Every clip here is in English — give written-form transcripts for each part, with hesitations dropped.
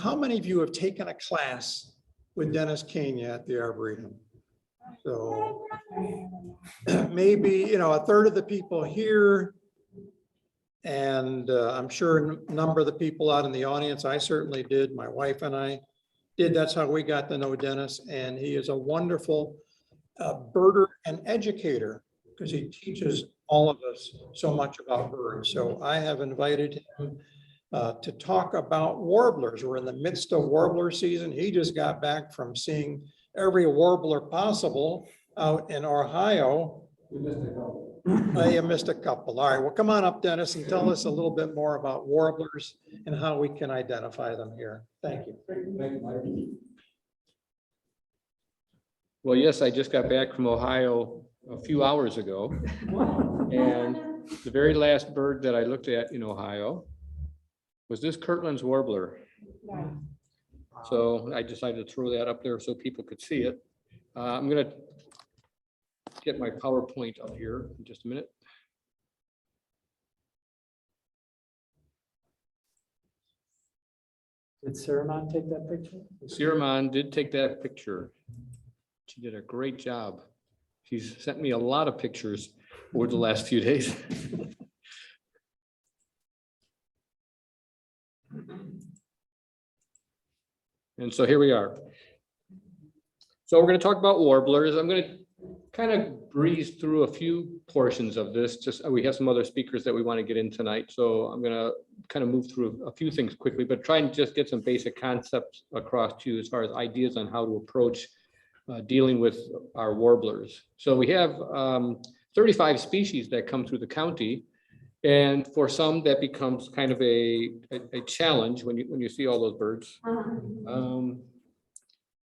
how many of you have taken a class with Denis Kania at the Arboretum? So maybe, you know, a third of the people here, and I'm sure a number of the people out in the audience, I certainly did, my wife and I did. That's how we got to know Denis, and he is a wonderful birder and educator because he teaches all of us so much about birds. So I have invited him to talk about warblers. We're in the midst of warbler season. He just got back from seeing every warbler possible out in Ohio. We missed a couple. You missed a couple. All right, well, come on up, Dennis, and tell us a little bit more about warblers and how we can identify them here. Thank you. Thank you, Mike. Well, yes, I just got back from Ohio a few hours ago. And the very last bird that I looked at in Ohio was this Kirtland's warbler. So I decided to throw that up there so people could see it. I'm going to get my PowerPoint up here in just a minute. Did Cerulean take that picture? Cerulean did take that picture. She did a great job. She's sent me a lot of pictures over the last few days. And so here we are. So we're going to talk about warblers. I'm going to kind of breeze through a few portions of this. Just we have some other speakers that we want to get in tonight. So I'm going to kind of move through a few things quickly, but try and just get some basic concepts across to you as far as ideas on how to approach dealing with our warblers. So we have 35 species that come through the county. And for some, that becomes kind of a challenge when you see all those birds.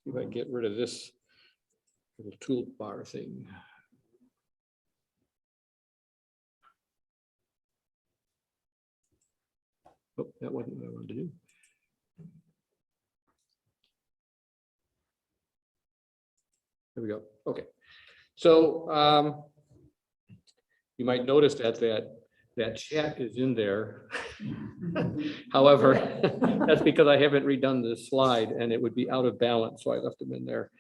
If I get rid of this little toolbar thing. Oh, that wasn't what I wanted to do. There we go. Okay. So you might notice that chat is in there. However, that's because I haven't redone this slide and it would be out of balance, so I left them in there.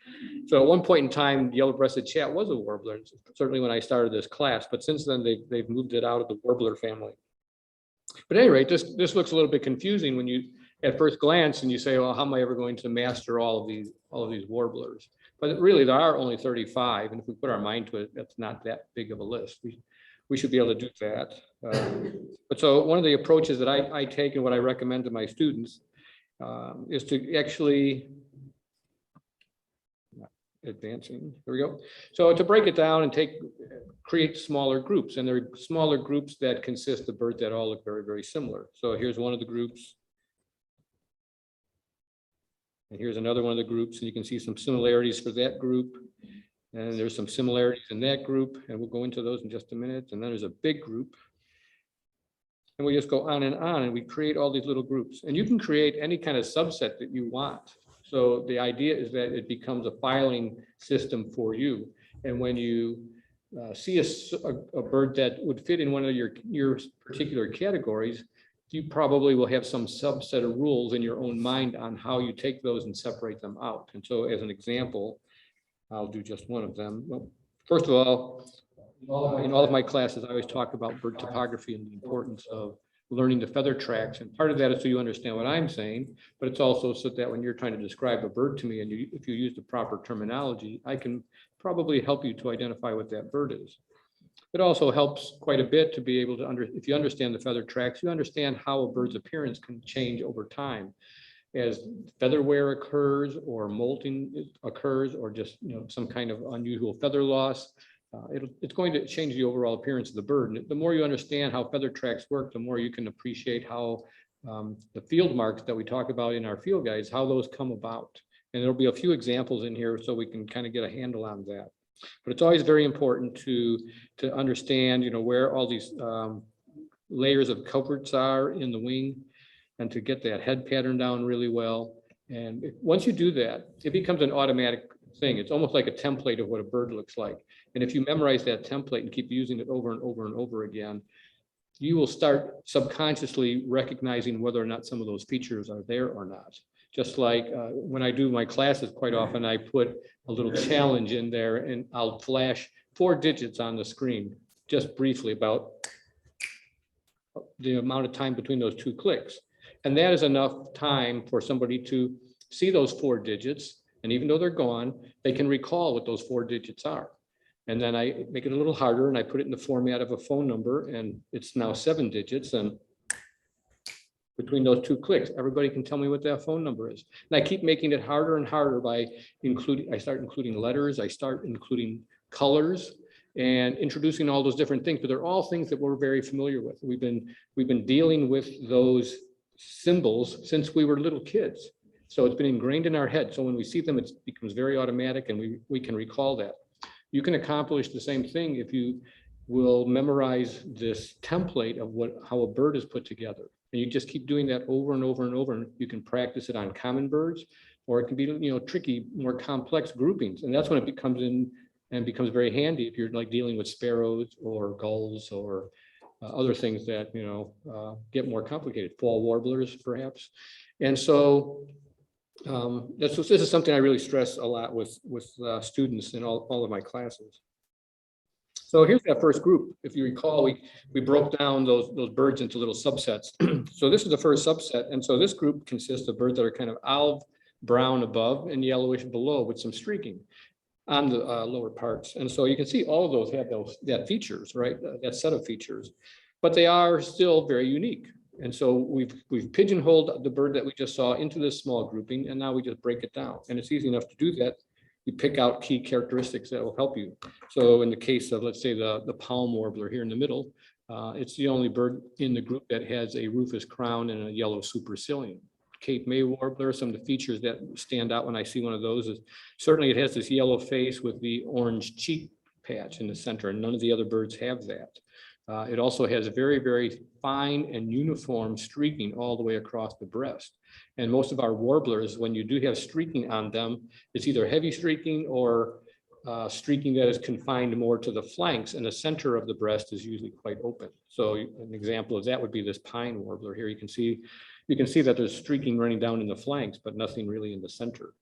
So at one point in time, yellow-breasted chat was a warbler, certainly when I started this class, but since then they've moved it out of the warbler family. But at any rate, this looks a little bit confusing when you at first glance and you say, well, how am I ever going to master all of these warblers? But really, there are only 35, and if we put our mind to it, that's not that big of a list. We should be able to do that. But so one of the approaches that I take and what I recommend to my students is to actually, advancing, there we go. So to break it down and create smaller groups, and there are smaller groups that consist of birds that all look very, very similar. So here's one of the groups. And here's another one of the groups, and you can see some similarities for that group. And there's some similarities in that group, and we'll go into those in just a minute. And then there's a big group. And we just go on, and we create all these little groups. And you can create any kind of subset that you want. So the idea is that it becomes a filing system for you. And when you see a bird that would fit in one of your particular categories, you probably will have some subset of rules in your own mind on how you take those and separate them out. And so as an example, I'll do just one of them. Well, first of all, in all of my classes, I always talk about bird topography and the importance of learning the feather tracks. And part of that is so you understand what I'm saying, but it's also so that when you're trying to describe a bird to me and if you use the proper terminology, I can probably help you to identify what that bird is. It also helps quite a bit to be able to if you understand the feather tracks, you understand how a bird's appearance can change over time as feather wear occurs or molting occurs or just some kind of unusual feather loss. It's going to change the overall appearance of the bird. And the more you understand how feather tracks work, the more you can appreciate how the field marks that we talk about in our field guides, how those come about. And there'll be a few examples in here so we can kind of get a handle on that. But it's always very important to understand, where all these layers of coverts are in the wing and to get that head pattern down really well. And once you do that, it becomes an automatic thing. It's almost like a template of what a bird looks like. And if you memorize that template and keep using it over and over and over again, you will start subconsciously recognizing whether or not some of those features are there or not. Just like when I do my classes, quite often I put a little challenge in there and I'll flash 4 digits on the screen, just briefly about the amount of time between those 2 clicks. And that is enough time for somebody to see those 4 digits. And even though they're gone, they can recall what those 4 digits are. And then I make it a little harder and I put it in the format of a phone number, and it's now 7 digits. And between those 2 clicks, everybody can tell me what that phone number is. And I keep making it harder and harder by I start including letters, I start including colors, and introducing all those different things, but they're all things that we're very familiar with. We've been dealing with those symbols since we were little kids. So it's been ingrained in our head. So when we see them, it becomes very automatic, and we can recall that. You can accomplish the same thing if you will memorize this template of how a bird is put together. And you just keep doing that over and over and over, and you can practice it on common birds, or it can be, tricky, more complex groupings. And that's when it becomes very handy if you're like dealing with sparrows or gulls or other things that, get more complicated, fall warblers perhaps. And so this is something I really stress a lot with students in all of my classes. So here's that first group. If you recall, we broke down those birds into little subsets. So this is the first subset. And so this group consists of birds that are kind of olive brown above and yellowish below with some streaking on the lower parts. And so you can see all of those have that features, right? That set of features, but they are still very unique. And so we've pigeonholed the bird that we just saw into this small grouping, and now we just break it down. And it's easy enough to do that. You pick out key characteristics that will help you. So in the case of, let's say, the palm warbler here in the middle, it's the only bird in the group that has a rufous crown and a yellow supercilium. Cape May warbler, some of the features that stand out when I see one of those is certainly it has this yellow face with the orange cheek patch in the center, and none of the other birds have that. It also has very, very fine and uniform streaking all the way across the breast. And most of our warblers, when you do have streaking on them, it's either heavy streaking or streaking that is confined more to the flanks, and the center of the breast is usually quite open. So an example of that would be this pine warbler here. You can see that there's streaking running down in the flanks, but nothing really in the center.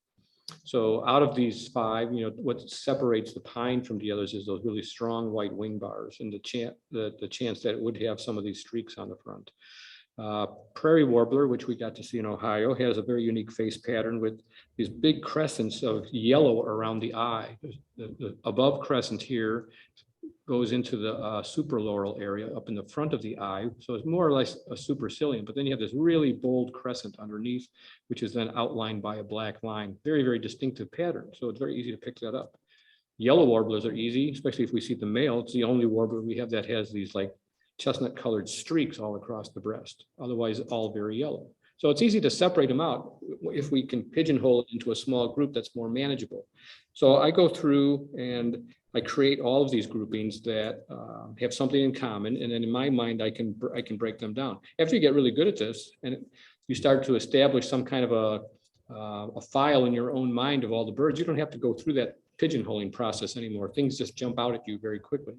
So out of these 5, what separates the pine from the others is those really strong white wing bars and the chance that it would have some of these streaks on the front. Prairie warbler, which we got to see in Ohio, has a very unique face pattern with these big crescents of yellow around the eye. The above crescent here goes into the supraloral area up in the front of the eye. So it's more or less a supercilium, but then you have this really bold crescent underneath, which is then outlined by a black line. Very, very distinctive pattern. So it's very easy to pick that up. Yellow warblers are easy, especially if we see the male. It's the only warbler we have that has these like chestnut colored streaks all across the breast. Otherwise, all very yellow. So it's easy to separate them out if we can pigeonhole it into a small group that's more manageable. So I go through and I create all of these groupings that have something in common, and then in my mind, I can break them down. After you get really good at this, and you start to establish some kind of a file in your own mind of all the birds, you don't have to go through that pigeonholing process anymore. Things just jump out at you very quickly.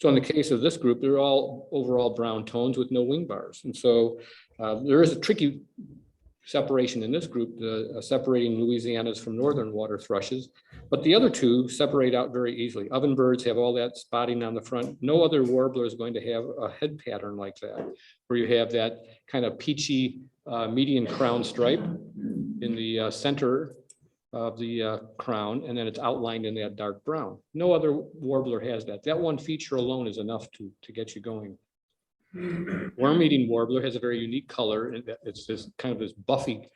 So in the case of this group, they're all overall brown tones with no wing bars, and so there is a tricky separation in this group, separating Louisiana's from northern water thrushes, but the other 2 separate out very easily. Ovenbirds have all that spotting on the front. No other warbler is going to have a head pattern like that, where you have that kind of peachy median crown stripe in the center of the crown, and then it's outlined in that dark brown. No other warbler has that. That one feature alone is enough to get you going. Worm-eating warbler has a very unique color, and it's this kind of this buffy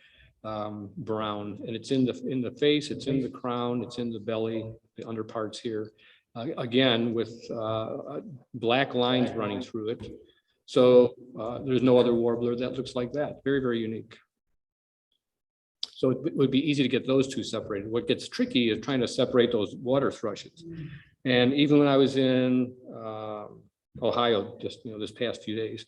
brown, and it's in the face, it's in the crown, it's in the belly, the underparts here. Again, with black lines running through it. So there's no other warbler that looks like that. Very, very unique. So it would be easy to get those 2 separated. What gets tricky is trying to separate those water thrushes. And even when I was in Ohio, just this past few days,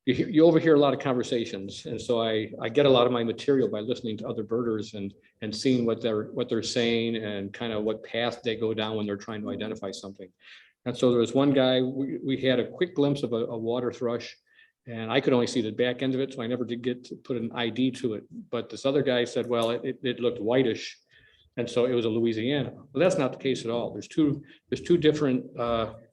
you overhear a lot of conversations, and so I get a lot of my material by listening to other birders and seeing what they're saying and kind of what path they go down when they're trying to identify something. And so there was one guy, we had a quick glimpse of a water thrush, And I could only see the back end of it, so I never did get to put an ID to it. But this other guy said, well, it looked whitish. And so it was a Louisiana. Well, that's not the case at all. There's two different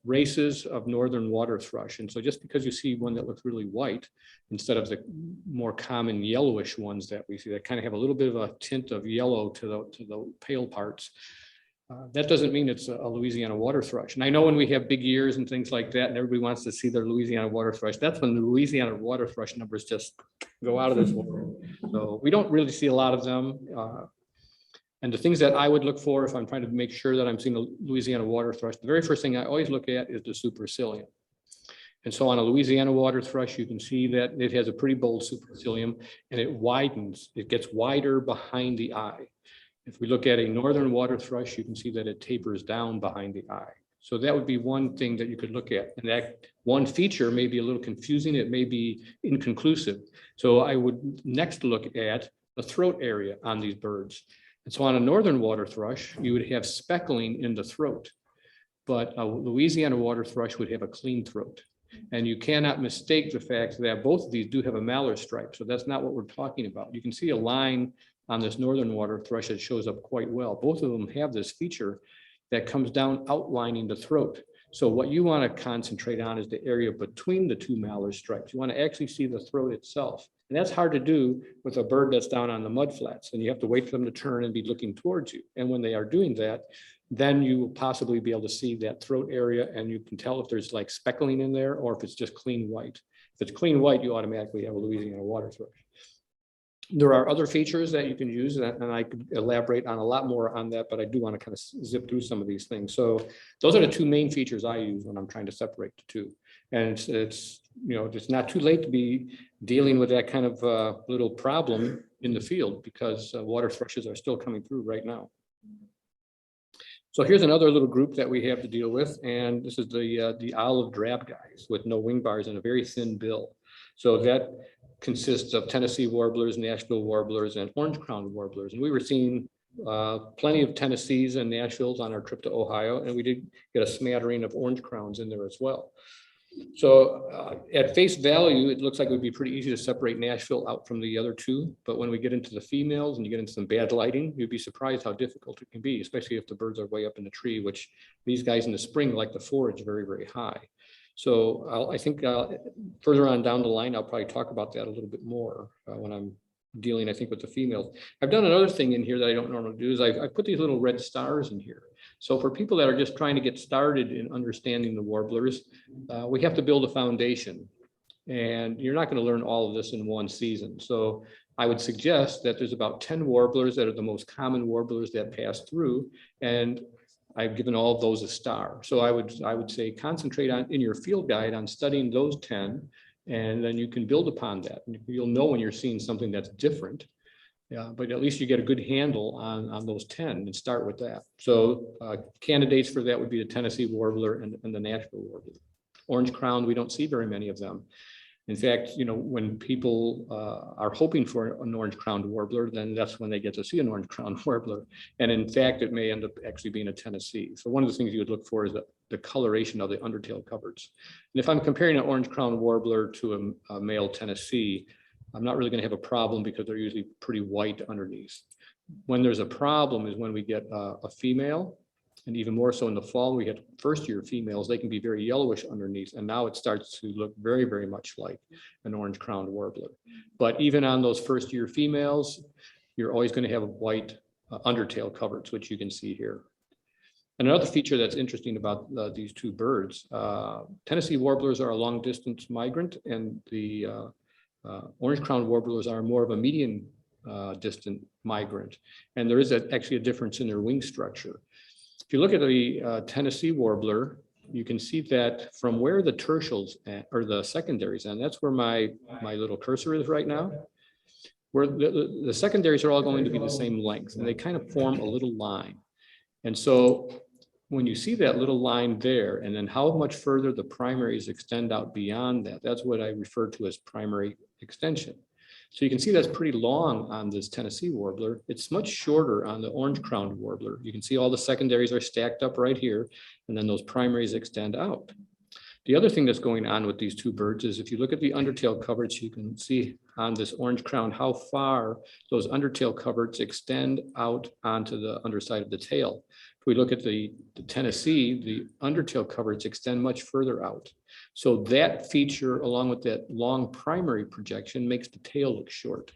races of northern water thrush. And so just because you see one that looks really white, instead of the more common yellowish ones that we see that kind of have a little bit of a tint of yellow to the pale parts, that doesn't mean it's a Louisiana water thrush. And I know when we have big years and things like that, and everybody wants to see their Louisiana water thrush, that's when the Louisiana water thrush numbers just go out of this world. So we don't really see a lot of them. And the things that I would look for if I'm trying to make sure that I'm seeing a Louisiana water thrush, the very first thing I always look at is the supercilium. And so on a Louisiana water thrush, you can see that it has a pretty bold supercilium and it widens, it gets wider behind the eye. If we look at a northern water thrush, you can see that it tapers down behind the eye. So that would be one thing that you could look at. And that one feature may be a little confusing. It may be inconclusive. So I would next look at the throat area on these birds. And so on a northern water thrush, you would have speckling in the throat, but a Louisiana water thrush would have a clean throat. And you cannot mistake the fact that both of these do have a malar stripe. So that's not what we're talking about. You can see a line on this northern water thrush that shows up quite well. Both of them have this feature that comes down outlining the throat. So what you want to concentrate on is the area between the two malar stripes. You want to actually see the throat itself. And that's hard to do with a bird that's down on the mud flats. And you have to wait for them to turn and be looking towards you. And when they are doing that, then you will possibly be able to see that throat area and you can tell if there's like speckling in there or if it's just clean white. If it's clean white, you automatically have a Louisiana water thrush. There are other features that you can use, and I could elaborate on a lot more on that, but I do want to kind of zip through some of these things. So those are the two main features I use when I'm trying to separate the two. And it's you know, it's not too late to be dealing with that kind of little problem in the field because water thrushes are still coming through right now. So here's another little group that we have to deal with, and this is the olive drab guys with no wing bars and a very thin bill. So that consists of Tennessee warblers, Nashville warblers, and orange crowned warblers. And we were seeing plenty of Tennessees and Nashvilles on our trip to Ohio, and we did get a smattering of orange crowns in there as well. So at face value, it looks like it would be pretty easy to separate Nashville out from the other two. But when we get into the females and you get into some bad lighting, you'd be surprised how difficult it can be, especially if the birds are way up in the tree, which these guys in the spring like to forage very, very high. So I think further on down the line, I'll probably talk about that a little bit more when I'm dealing, I think, with the females. I've done another thing in here that I don't normally do is I put these little red stars in here. So for people that are just trying to get started in understanding the warblers, we have to build a foundation. And you're not going to learn all of this in one season. So I would suggest that there's about 10 warblers that are the most common warblers that pass through. And I've given all of those a star. So I would say concentrate on in your field guide on studying those 10, and then you can build upon that. And you'll know when you're seeing something that's different. Yeah, but at least you get a good handle on those 10 and start with that. So candidates for that would be the Tennessee warbler and the Nashville warbler. Orange crowned, we don't see very many of them. In fact, you know, when people are hoping for an orange crowned warbler, then that's when they get to see an orange crowned warbler. And in fact, it may end up actually being a Tennessee. So one of the things you would look for is the coloration of the undertail coverts. And if I'm comparing an orange crowned warbler to a male Tennessee, I'm not really going to have a problem because they're usually pretty white underneath. When there's a problem is when we get a female, and even more so in the fall, we get first year females, they can be very yellowish underneath. And now it starts to look very, very much like an orange crowned warbler. But even on those first year females, you're always going to have a white undertail coverts, which you can see here. Another feature that's interesting about these two birds, Tennessee warblers are a long distance migrant, and the orange crowned warblers are more of a median distant migrant. And there is actually a difference in their wing structure. If you look at the Tennessee warbler, you can see that from where the tertials or the secondaries, and that's where my little cursor is right now, where the secondaries are all going to be the same length, and they kind of form a little line. And so when you see that little line there, and then how much further the primaries extend out beyond that, that's what I refer to as primary extension. So you can see that's pretty long on this Tennessee warbler. It's much shorter on the orange crowned warbler. You can see all the secondaries are stacked up right here, and then those primaries extend out. The other thing that's going on with these two birds is if you look at the undertail coverts, you can see on this orange crown how far those undertail coverts extend out onto the underside of the tail. If we look at the Tennessee, the undertail coverts extend much further out. So that feature, along with that long primary projection, makes the tail look short,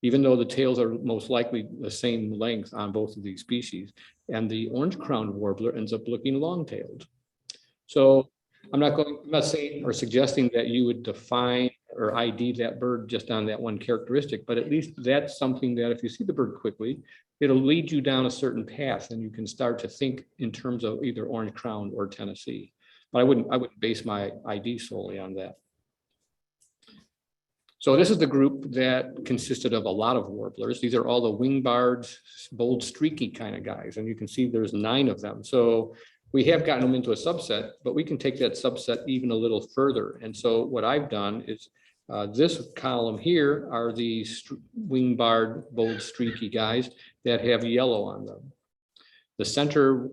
even though the tails are most likely the same length on both of these species. And the orange-crowned warbler ends up looking long-tailed. So I'm not saying or suggesting that you would define or ID that bird just on that one characteristic, but at least that's something that if you see the bird quickly, it'll lead you down a certain path and you can start to think in terms of either orange-crowned or Tennessee. But I wouldn't base my ID solely on that. So this is the group that consisted of a lot of warblers. These are all the wingbards, bold, streaky kind of guys. And you can see there's 9 of them. So we have gotten them into a subset, but we can take that subset even a little further. And so what I've done is this column here are the wingbarred, bold, streaky guys that have yellow on them. The center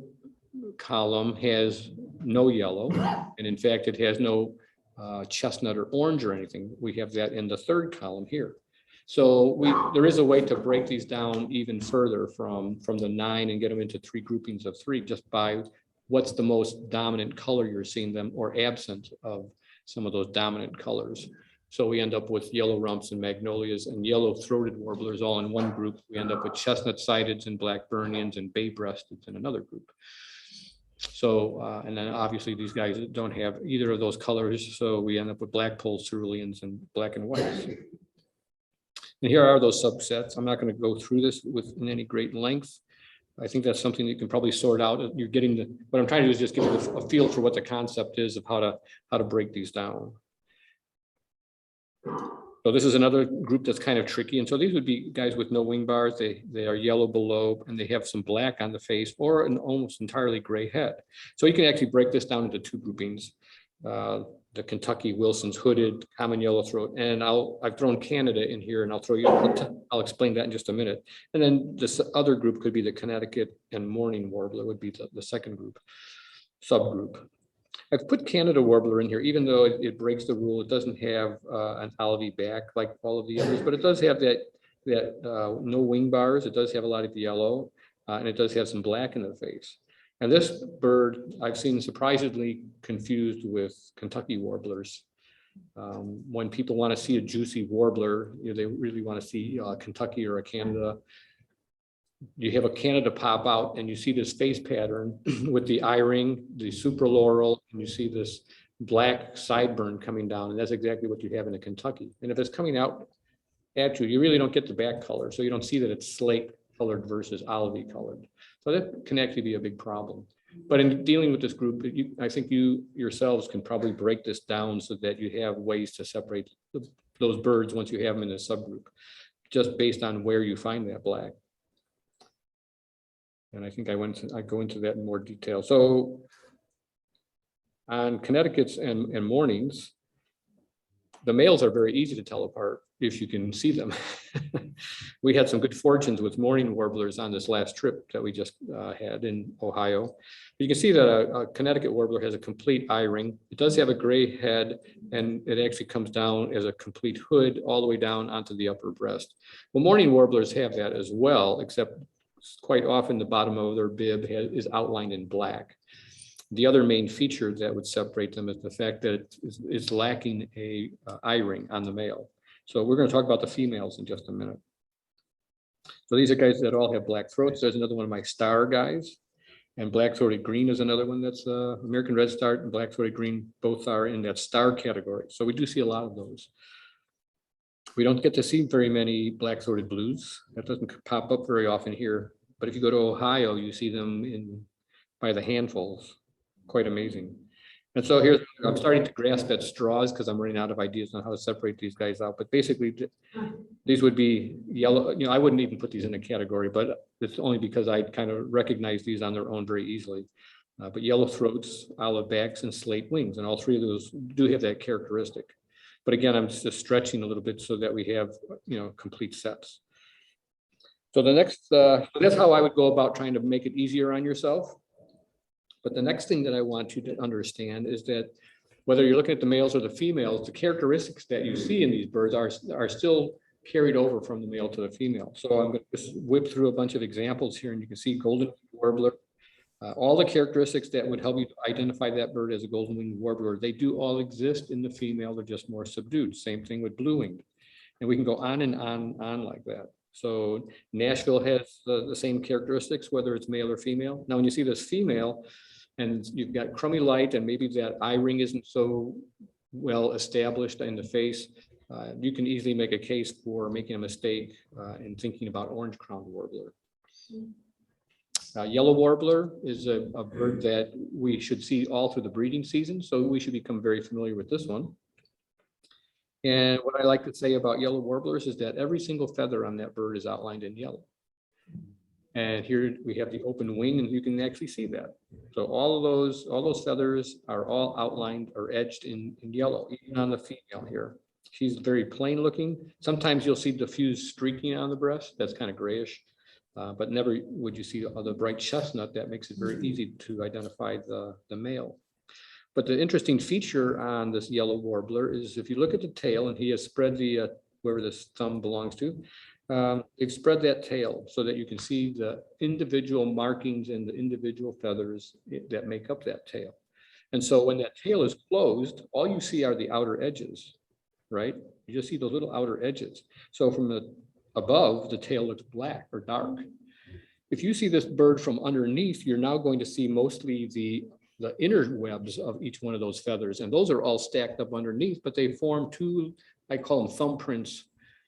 column has no yellow. And in fact, it has no chestnut or orange or anything. We have that in the third column here. So there is a way to break these down even further from the 9 and get them into 3 groupings of 3 just by what's the most dominant color you're seeing them or absent of some of those dominant colors. So we end up with yellow rumps and magnolias and yellow-throated warblers all in one group. We end up with chestnut-sideds and blackburnians and bay-breasteds in another group. So, and then obviously these guys don't have either of those colors. So we end up with black-polled ceruleans and black and whites. And here are those subsets. I'm not going to go through this in any great length. I think that's something you can probably sort out. You're getting what I'm trying to do is just give you a feel for what the concept is of how to break these down. So this is another group that's kind of tricky. And so these would be guys with no wing bars. They are yellow below and they have some black on the face or an almost entirely gray head. So you can actually break this down into 2 groupings. The Kentucky Wilson's hooded, common yellowthroat, and I've thrown Canada in here and I'll explain that in just a minute. And then this other group could be the Connecticut and Mourning Warbler would be the second group, subgroup. I've put Canada Warbler in here, even though it breaks the rule. It doesn't have an olivey back like all of the others, but it does have that no wing bars. It does have a lot of yellow, and it does have some black in the face. And this bird I've seen surprisingly confused with Kentucky warblers. When people want to see a juicy warbler, they really want to see Kentucky or a Canada. You have a Canada pop out and you see this face pattern with the eye-ring, the supraloral, and you see this black sideburn coming down. And that's exactly what you have in a Kentucky. And if it's coming out at you, you really don't get the back color. So you don't see that it's slate colored versus olivey colored. So that can actually be a big problem. But in dealing with this group, I think you yourselves can probably break this down so that you have ways to separate those birds once you have them in a subgroup, just based on where you find that black. And I think I go into that in more detail. So on Connecticut's and Mournings, the males are very easy to tell apart if you can see them. We had some good fortunes with mourning warblers on this last trip that we just had in Ohio. You can see that a Connecticut warbler has a complete eye ring. It does have a gray head, and it actually comes down as a complete hood all the way down onto the upper breast. Well, mourning warblers have that as well, except quite often the bottom of their bib is outlined in black. The other main feature that would separate them is the fact that it is lacking a eye ring on the male. So we're going to talk about the females in just a minute. So these are guys that all have black throats. There's another one of my star guys, and black-throated green is another one that's American red star and black-throated green. Both are in that star category. So we do see a lot of those. We don't get to see very many black-throated blues. That doesn't pop up very often here. But if you go to Ohio, you see them by the handfuls. Quite amazing. And so here, I'm starting to grasp at straws because I'm running out of ideas on how to separate these guys out. But basically, these would be yellow. I wouldn't even put these in a category, but it's only because I kind of recognize these on their own very easily. But yellow throats, olive backs, and slate wings. And all 3 of those do have that characteristic. But again, I'm just stretching a little bit so that we have, complete sets. So the next, that's how I would go about trying to make it easier on yourself. But the next thing that I want you to understand is that whether you're looking at the males or the females, the characteristics that you see in these birds are still carried over from the male to the female. So I'm going to just whip through a bunch of examples here, and you can see golden warbler. All the characteristics that would help you to identify that bird as a golden-winged warbler, they do all exist in the female. They're just more subdued. Same thing with blue-winged. And we can go on and on like that. So Nashville has the same characteristics, whether it's male or female. Now, when you see this female, and you've got crummy light, and maybe that eye ring isn't so well established in the face, you can easily make a case for making a mistake in thinking about orange-crowned warbler. Yellow warbler is a bird that we should see all through the breeding season, so we should become very familiar with this one. And what I like to say about yellow warblers is that every single feather on that bird is outlined in yellow. And here we have the open wing, and you can actually see that. So all those feathers are all outlined or edged in yellow, even on the female here. She's very plain looking. Sometimes you'll see diffuse streaking on the breast. That's kind of grayish, but never would you see the bright chestnut. That makes it very easy to identify the male. But the interesting feature on this yellow warbler is if you look at the tail, and he has spread the, wherever this thumb belongs to, they've spread that tail so that you can see the individual markings and the individual feathers that make up that tail. And so when that tail is closed, all you see are the outer edges, right? You just see those little outer edges. So from the above, the tail looks black or dark. If you see this bird from underneath, you're now going to see mostly the inner webs of each one of those feathers. And those are all stacked up underneath, but they form two, I call them thumbprints.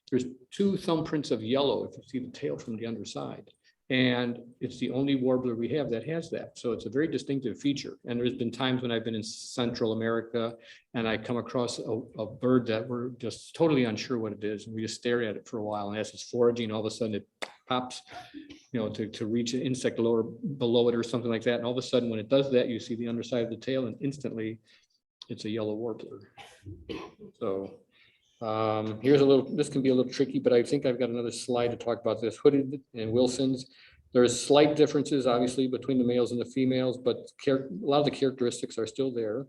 There's two thumbprints of yellow if you see the tail from the underside. And it's the only warbler we have that has that. So it's a very distinctive feature. And there's been times when I've been in Central America and I come across a bird that we're just totally unsure what it is. And we just stare at it for a while. And as it's foraging, all of a sudden it pops, to reach an insect below it or something like that. And all of a sudden when it does that, you see the underside of the tail, and instantly it's a yellow warbler. So here's this can be a little tricky, but I think I've got another slide to talk about this. Hooded and Wilson's. There's slight differences, obviously, between the males and the females, but a lot of the characteristics are still there.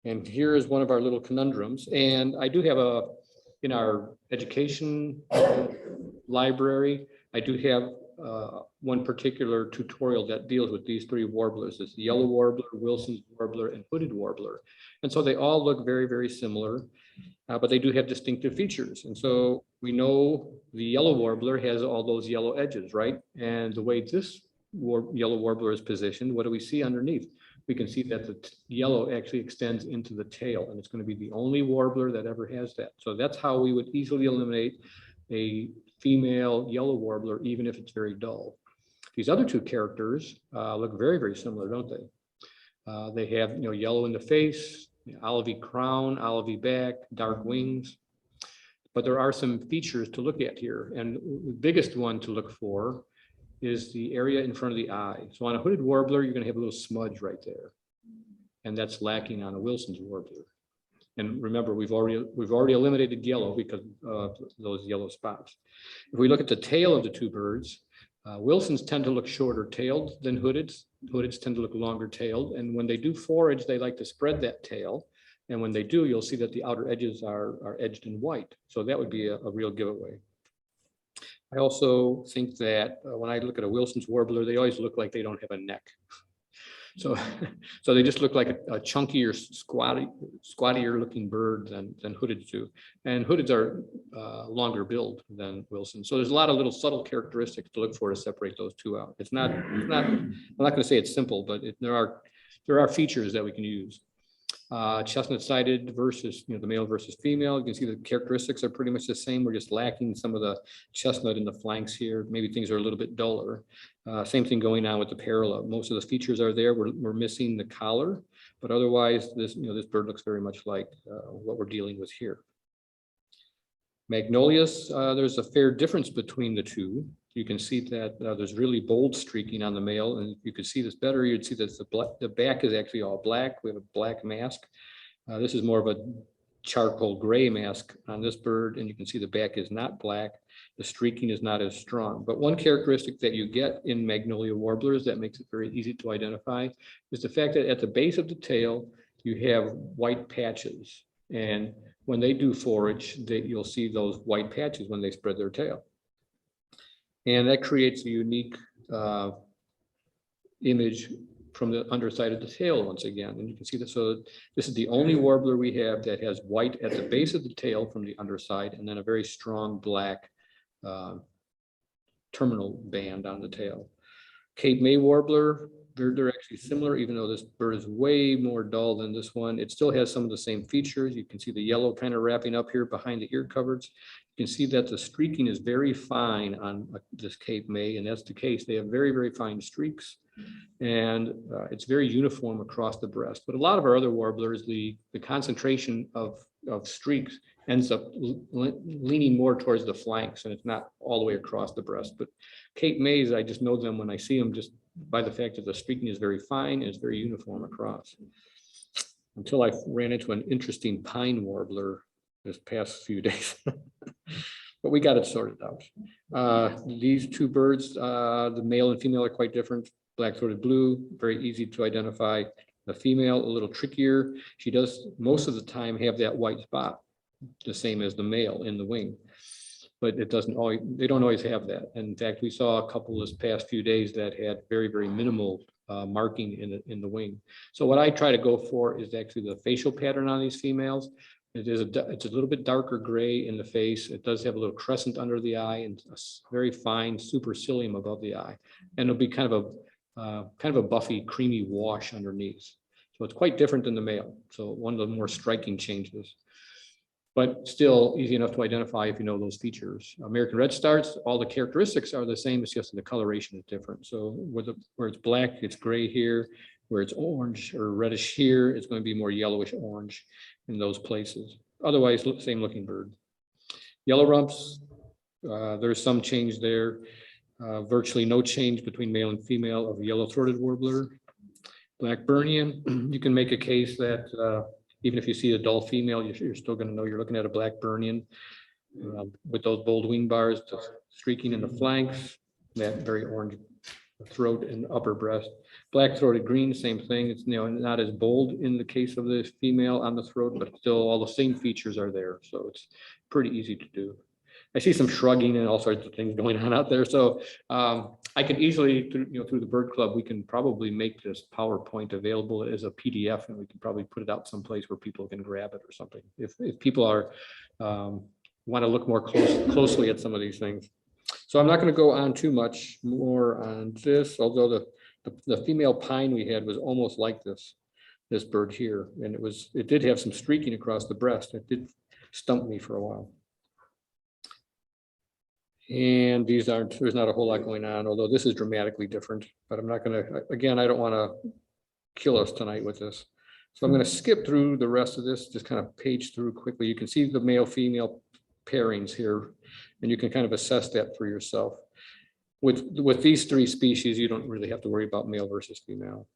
And here is one of our little conundrums. And I do have in our education library, I do have one particular tutorial that deals with these three warblers. It's the yellow warbler, Wilson's warbler, and hooded warbler. And so they all look very, very similar, but they do have distinctive features. And so we know the yellow warbler has all those yellow edges, right? And the way this yellow warbler is positioned, what do we see underneath? We can see that the yellow actually extends into the tail, and it's going to be the only warbler that ever has that. So that's how we would easily eliminate a female yellow warbler, even if it's very dull. These other two characters look very, very similar, don't they? They have yellow in the face, olivey crown, olivey back, dark wings. But there are some features to look at here, and the biggest one to look for is the area in front of the eye. So on a hooded warbler, you're going to have a little smudge right there, and that's lacking on a Wilson's warbler. And remember, we've already eliminated yellow because of those yellow spots. If we look at the tail of the two birds, Wilsons tend to look shorter tailed than hoodeds. Hoodeds tend to look longer tailed. And when they do forage, they like to spread that tail. And when they do, you'll see that the outer edges are edged in white. So that would be a real giveaway. I also think that when I look at a Wilson's warbler, they always look like they don't have a neck. So they just look like a chunkier, squattier looking bird than hoodeds do. And hoodeds are longer build than Wilson. So there's a lot of little subtle characteristics to look for to separate those two out. I'm not going to say it's simple, but there are features that we can use. Chestnut sided versus the male versus female. You can see the characteristics are pretty much the same. We're just lacking some of the chestnut in the flanks here. Maybe things are a little bit duller. Same thing going on with the parallel. Most of the features are there. We're missing the collar, but otherwise this bird looks very much like what we're dealing with here. Magnolias, there's a fair difference between the two. You can see that there's really bold streaking on the male, and if you could see this better, you'd see that the back is actually all black. We have a black mask. This is more of charcoal gray mask on this bird, and you can see the back is not black. The streaking is not as strong. But one characteristic that you get in magnolia warblers that makes it very easy to identify is the fact that at the base of the tail, you have white patches. And when they do forage, you'll see those white patches when they spread their tail. And that creates a unique image from the underside of the tail once again. And you can see that. So this is the only warbler we have that has white at the base of the tail from the underside, and then a very strong black terminal band on the tail. Cape May warbler, they're actually similar, even though this bird is way more dull than this one. It still has some of the same features. You can see the yellow kind of wrapping up here behind the ear coverts. You can see that the streaking is very fine on this Cape May, and that's the case. They have very, very fine streaks, and it's very uniform across the breast. But a lot of our other warblers, the concentration of streaks ends up leaning more towards the flanks, and it's not all the way across the breast. But Cape Mays, I just know them when I see them just by the fact that the streaking is very fine and it's very uniform across. Until I ran into an interesting pine warbler this past few days. But we got it sorted out. These two birds, the male and female are quite different. Black-throated blue, very easy to identify. The female, a little trickier. She does most of the time have that white spot, the same as the male in the wing. But it doesn't always, they don't always have that. And in fact, we saw a couple this past few days that had very, very minimal marking in the wing. So what I try to go for is actually the facial pattern on these females. It's a little bit darker gray in the face. It does have a little crescent under the eye and a very fine supercilium above the eye. And it'll be kind of a buffy, creamy wash underneath. So it's quite different than the male. So one of the more striking changes, but still easy enough to identify if you know those features. American red starts, all the characteristics are the same. It's just the coloration is different. So where it's black, it's gray here. Where it's orange or reddish here, it's going to be more yellowish orange in those places. Otherwise, same looking bird. Yellow rumps, there's some change there. Virtually no change between male and female of yellow-throated warbler. Blackburnian, you can make a case that even if you see a dull female, you're still going to know you're looking at a Blackburnian with those bold wing bars, the streaking in the flanks, that very orange throat and upper breast. Black-throated green, same thing. It's not as bold in the case of the female on the throat, but still all the same features are there. So it's pretty easy to do. I see some shrugging and all sorts of things going on out there. So I can easily, through the Bird Club, we can probably make this PowerPoint available as a PDF, and we can probably put it out someplace where people can grab it or something. If people are want to look more closely at some of these things. So I'm not going to go on too much more on this, although the female pine we had was almost like this bird here, and it did have some streaking across the breast. It did stump me for a while. And there's not a whole lot going on, although this is dramatically different, but I'm not going to, again, I don't want to kill us tonight with this. So I'm going to skip through the rest of this, just kind of page through quickly. You can see the male female pairings here, and you can kind of assess that for yourself. With these three species, you don't really have to worry about male versus female.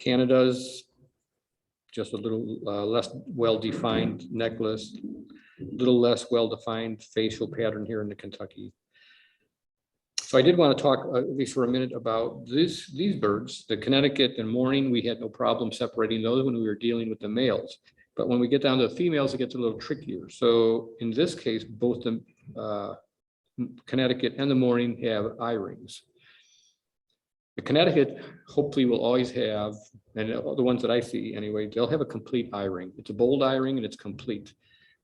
Canada's just a little less well-defined necklace, a little less well-defined facial pattern here in the Kentucky. So I did want to talk at least for a minute about these birds. The Connecticut and Mourning, we had no problem separating those when we were dealing with the males. But when we get down to the females, it gets a little trickier. So in this case, both the Connecticut and the Mourning have eye rings. The Connecticut hopefully will always have, and the ones that I see anyway, they'll have a complete eye ring. It's a bold eye ring and it's complete.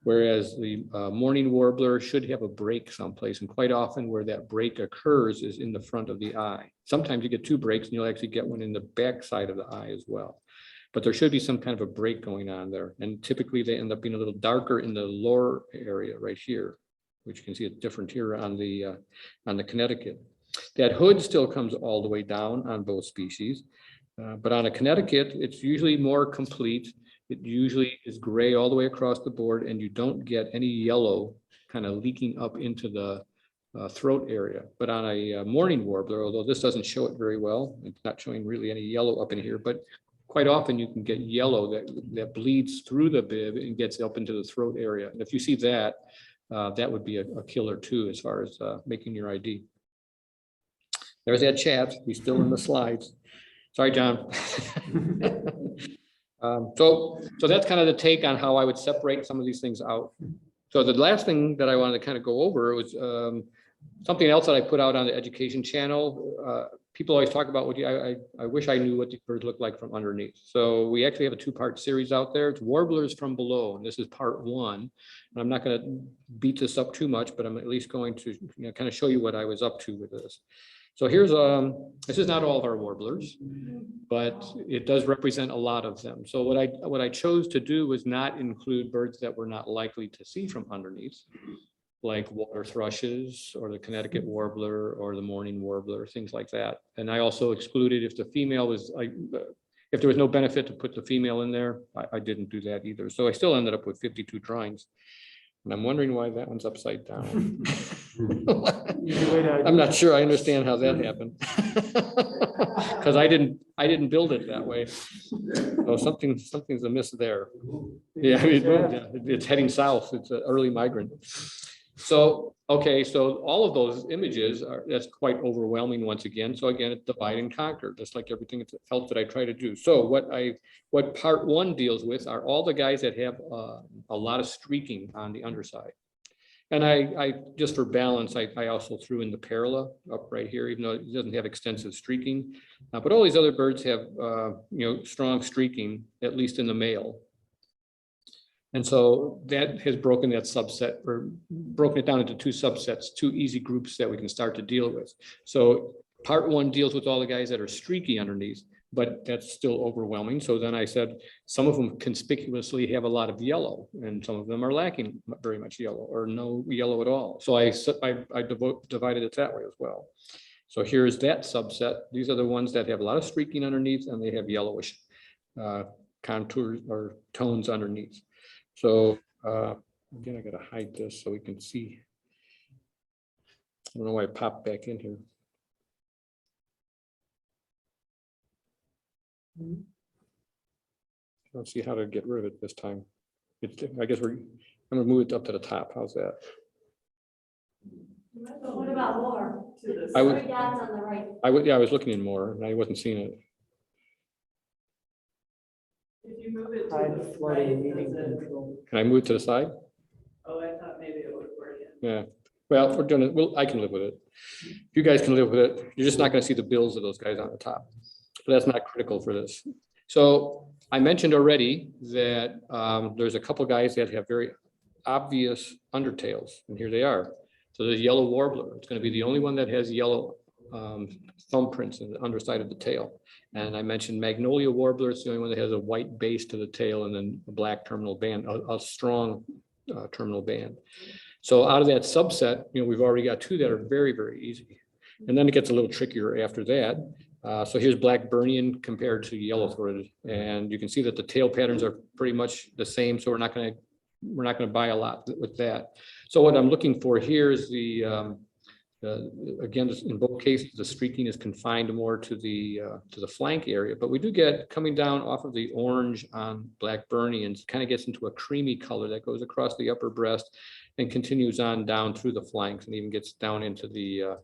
Whereas the Mourning warbler should have a break someplace, and quite often where that break occurs is in the front of the eye. Sometimes you get two breaks and you'll actually get one in the back side of the eye as well. But there should be some kind of a break going on there. And typically they end up being a little darker in the lower area right here, which you can see it's different here on the Connecticut. That hood still comes all the way down on both species. But on a Connecticut, it's usually more complete. It usually is gray all the way across the board, and you don't get any yellow kind of leaking up into the throat area. But on a Mourning warbler, although this doesn't show it very well, it's not showing really any yellow up in here, but quite often you can get yellow that bleeds through the bib and gets up into the throat area. And if you see that, that would be a killer too, as far as making your ID. There's that chat. He's still in the slides. Sorry, John. So that's kind of the take on how I would separate some of these things out. So the last thing that I wanted to kind of go over was something else that I put out on the education channel. People always talk about what I wish I knew what the birds look like from underneath. So we actually have a 2-part series out there. It's Warblers from below, and this is part 1. And I'm not going to beat this up too much, but I'm at least going to kind of show you what I was up to with this. So here's this is not all of our warblers, but it does represent a lot of them. So what I chose to do was not include birds that we're not likely to see from underneath, like water thrushes or the Connecticut warbler or the mourning warbler, things like that. And I also excluded if the female was if there was no benefit to put the female in there, I didn't do that either. So I still ended up with 52 drawings. And I'm wondering why that one's upside down. I'm not sure I understand how that happened. Because I didn't build it that way. So something's amiss there. Yeah, it's heading south. It's an early migrant. So, okay, so all of those images that's quite overwhelming once again. So again, it's divide and conquer, just like everything else that I try to do. So what part 1 deals with are all the guys that have a lot of streaking on the underside. And I just for balance, I also threw in the parula up right here, even though it doesn't have extensive streaking. But all these other birds have, strong streaking, at least in the male. And so that has broken that subset, or broken it down into 2 subsets, 2 easy groups that we can start to deal with. So part 1 deals with all the guys that are streaky underneath, but that's still overwhelming. So then I said, some of them conspicuously have a lot of yellow, and some of them are lacking very much yellow or no yellow at all. So I divided it that way as well. So here's that subset. These are the ones that have a lot of streaking underneath, and they have yellowish contours or tones underneath. So again, I gotta hide this so we can see. I don't know why I popped back in here. I don't see how to get rid of it this time. I guess I'm gonna move it up to the top. How's that? What about more? I would- 3 dots on the right. I was looking in more and I wasn't seeing it. If you move it to Hide the flooding right, meeting does it? control. Can I move it to the side? Oh, I thought maybe it would work. Yeah. Well, we're doing it. Well, I can live with it. You guys can live with it. You're just not gonna see the bills of those guys on the top. But that's not critical for this. So I mentioned already that there's a couple guys that have very obvious undertails, and here they are. So there's yellow warbler. It's going to be the only one that has yellow thumbprints in the underside of the tail. And I mentioned magnolia warbler. It's the only one that has a white base to the tail and then a black terminal band, a strong terminal band. So out of that subset, we've already got 2 that are very, very easy. And then it gets a little trickier after that. So here's Blackburnian compared to yellow throated, and you can see that the tail patterns are pretty much the same. So we're not going to buy a lot with that. So what I'm looking for here is again, in both cases, the streaking is confined more to the flank area, but we do get coming down off of the orange on Blackburnians, kind of gets into a creamy color that goes across the upper breast and continues on down through the flanks and even gets down into the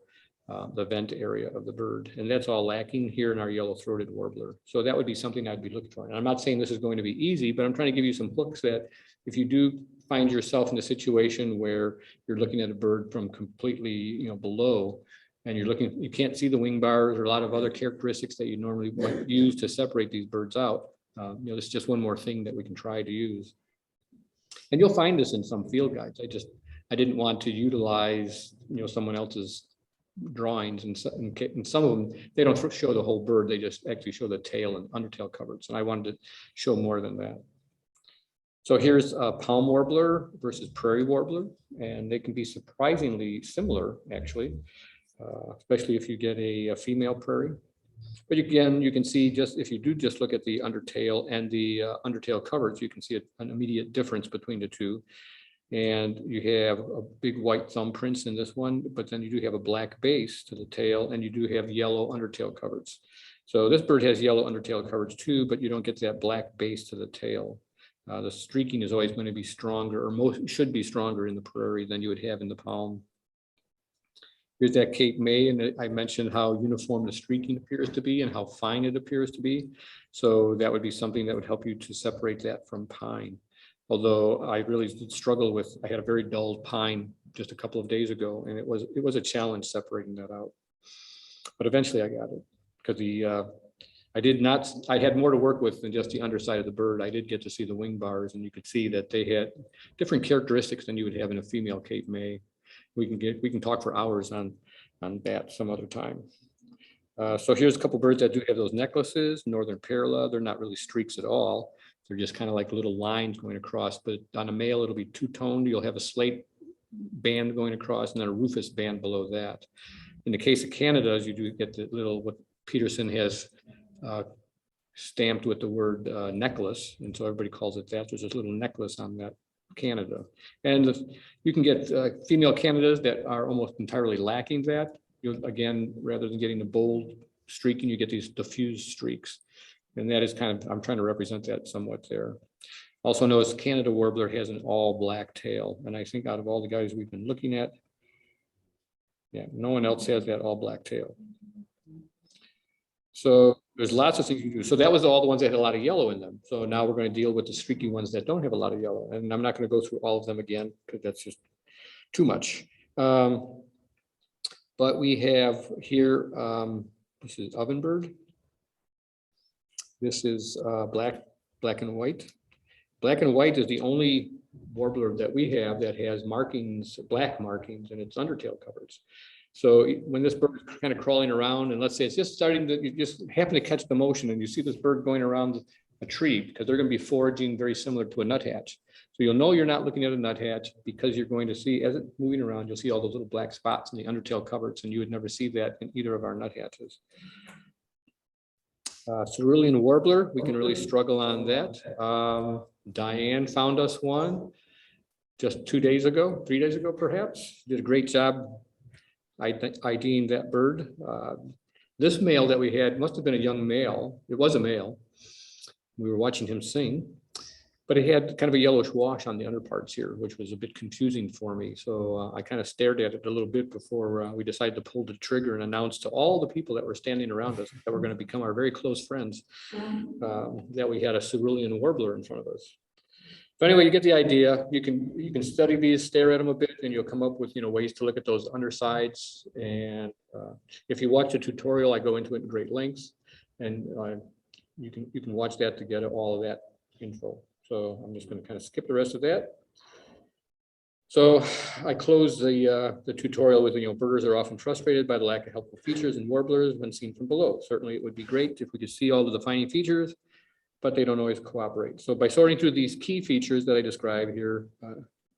vent area of the bird. And that's all lacking here in our yellow-throated warbler. So that would be something I'd be looking for. And I'm not saying this is going to be easy, but I'm trying to give you some hooks that if you do find yourself in a situation where you're looking at a bird from completely, below, and you can't see the wing bars or a lot of other characteristics that you normally might use to separate these birds out. It's just one more thing that we can try to use. And you'll find this in some field guides. I didn't want to utilize, someone else's drawings, and some of them, they don't show the whole bird. They just actually show the tail and undertail coverage. And I wanted to show more than that. So here's a palm warbler versus prairie warbler, and they can be surprisingly similar, actually, especially if you get a female prairie. But again, you can see just if you do just look at the undertail and the undertail coverage, you can see an immediate difference between the 2. And you have a big white thumbprints in this one, but then you do have a black base to the tail, and you do have yellow undertail coverage. So this bird has yellow undertail coverage too, but you don't get that black base to the tail. The streaking is always going to be stronger, or most should be stronger in the prairie than you would have in the palm. Here's that Cape May, and I mentioned how uniform the streaking appears to be and how fine it appears to be. So that would be something that would help you to separate that from pine. Although I really did struggle with, I had a very dull pine just a couple of days ago, and it was a challenge separating that out. But eventually I got it, because I had more to work with than just the underside of the bird. I did get to see the wing bars, and you could see that they had different characteristics than you would have in a female Cape May. We can talk for hours on that some other time. So here's a couple birds that do have those necklaces. Northern Parula, they're not really streaks at all. They're just kind of like little lines going across, but on a male, it'll be two-toned. You'll have a slate band going across and then a rufous band below that. In the case of Canada's, you do get the little, what Peterson has stamped with the word necklace, and so everybody calls it that. There's this little necklace on that Canada. And you can get female Canadas that are almost entirely lacking that. Again, rather than getting the bold streaking, you get these diffuse streaks. And that is kind of, I'm trying to represent that somewhat there. Also notice Canada Warbler has an all black tail. And I think out of all the guys we've been looking at, yeah, no one else has that all black tail. So there's lots of things you can do. So that was all the ones that had a lot of yellow in them. So now we're going to deal with the streaky ones that don't have a lot of yellow. And I'm not going to go through all of them again, because that's just too much. But we have here, this is ovenbird. This is black and white. Black and white is the only warbler that we have that has markings, black markings, in its undertail covers. So when this bird is kind of crawling around, and let's say it's just starting to, you just happen to catch the motion and you see this bird going around a tree, because they're going to be foraging very similar to a nuthatch. So you'll know you're not looking at a nuthatch, because you're going to see, as it's moving around, you'll see all those little black spots in the undertail coverts, and you would never see that in either of our nuthatches. Cerulean Warbler, we can really struggle on that. Diane found us one just 3 days ago perhaps. Did a great job IDing that bird. This male that we had must have been a young male. It was a male. We were watching him sing, but it had kind of a yellowish wash on the underparts here, which was a bit confusing for me. So I kind of stared at it a little bit before we decided to pull the trigger and announce to all the people that were standing around us that were going to become our very close friends that we had a Cerulean Warbler in front of us. So anyway, you get the idea. You can study these, stare at them a bit, and you'll come up with ways to look at those undersides. And if you watch a tutorial, I go into it in great lengths, and you can watch that to get all of that info. So I'm just going to kind of skip the rest of that. So I close the tutorial with, birders are often frustrated by the lack of helpful features in warblers when seen from below. Certainly, it would be great if we could see all the defining features, but they don't always cooperate. So by sorting through these key features that I describe here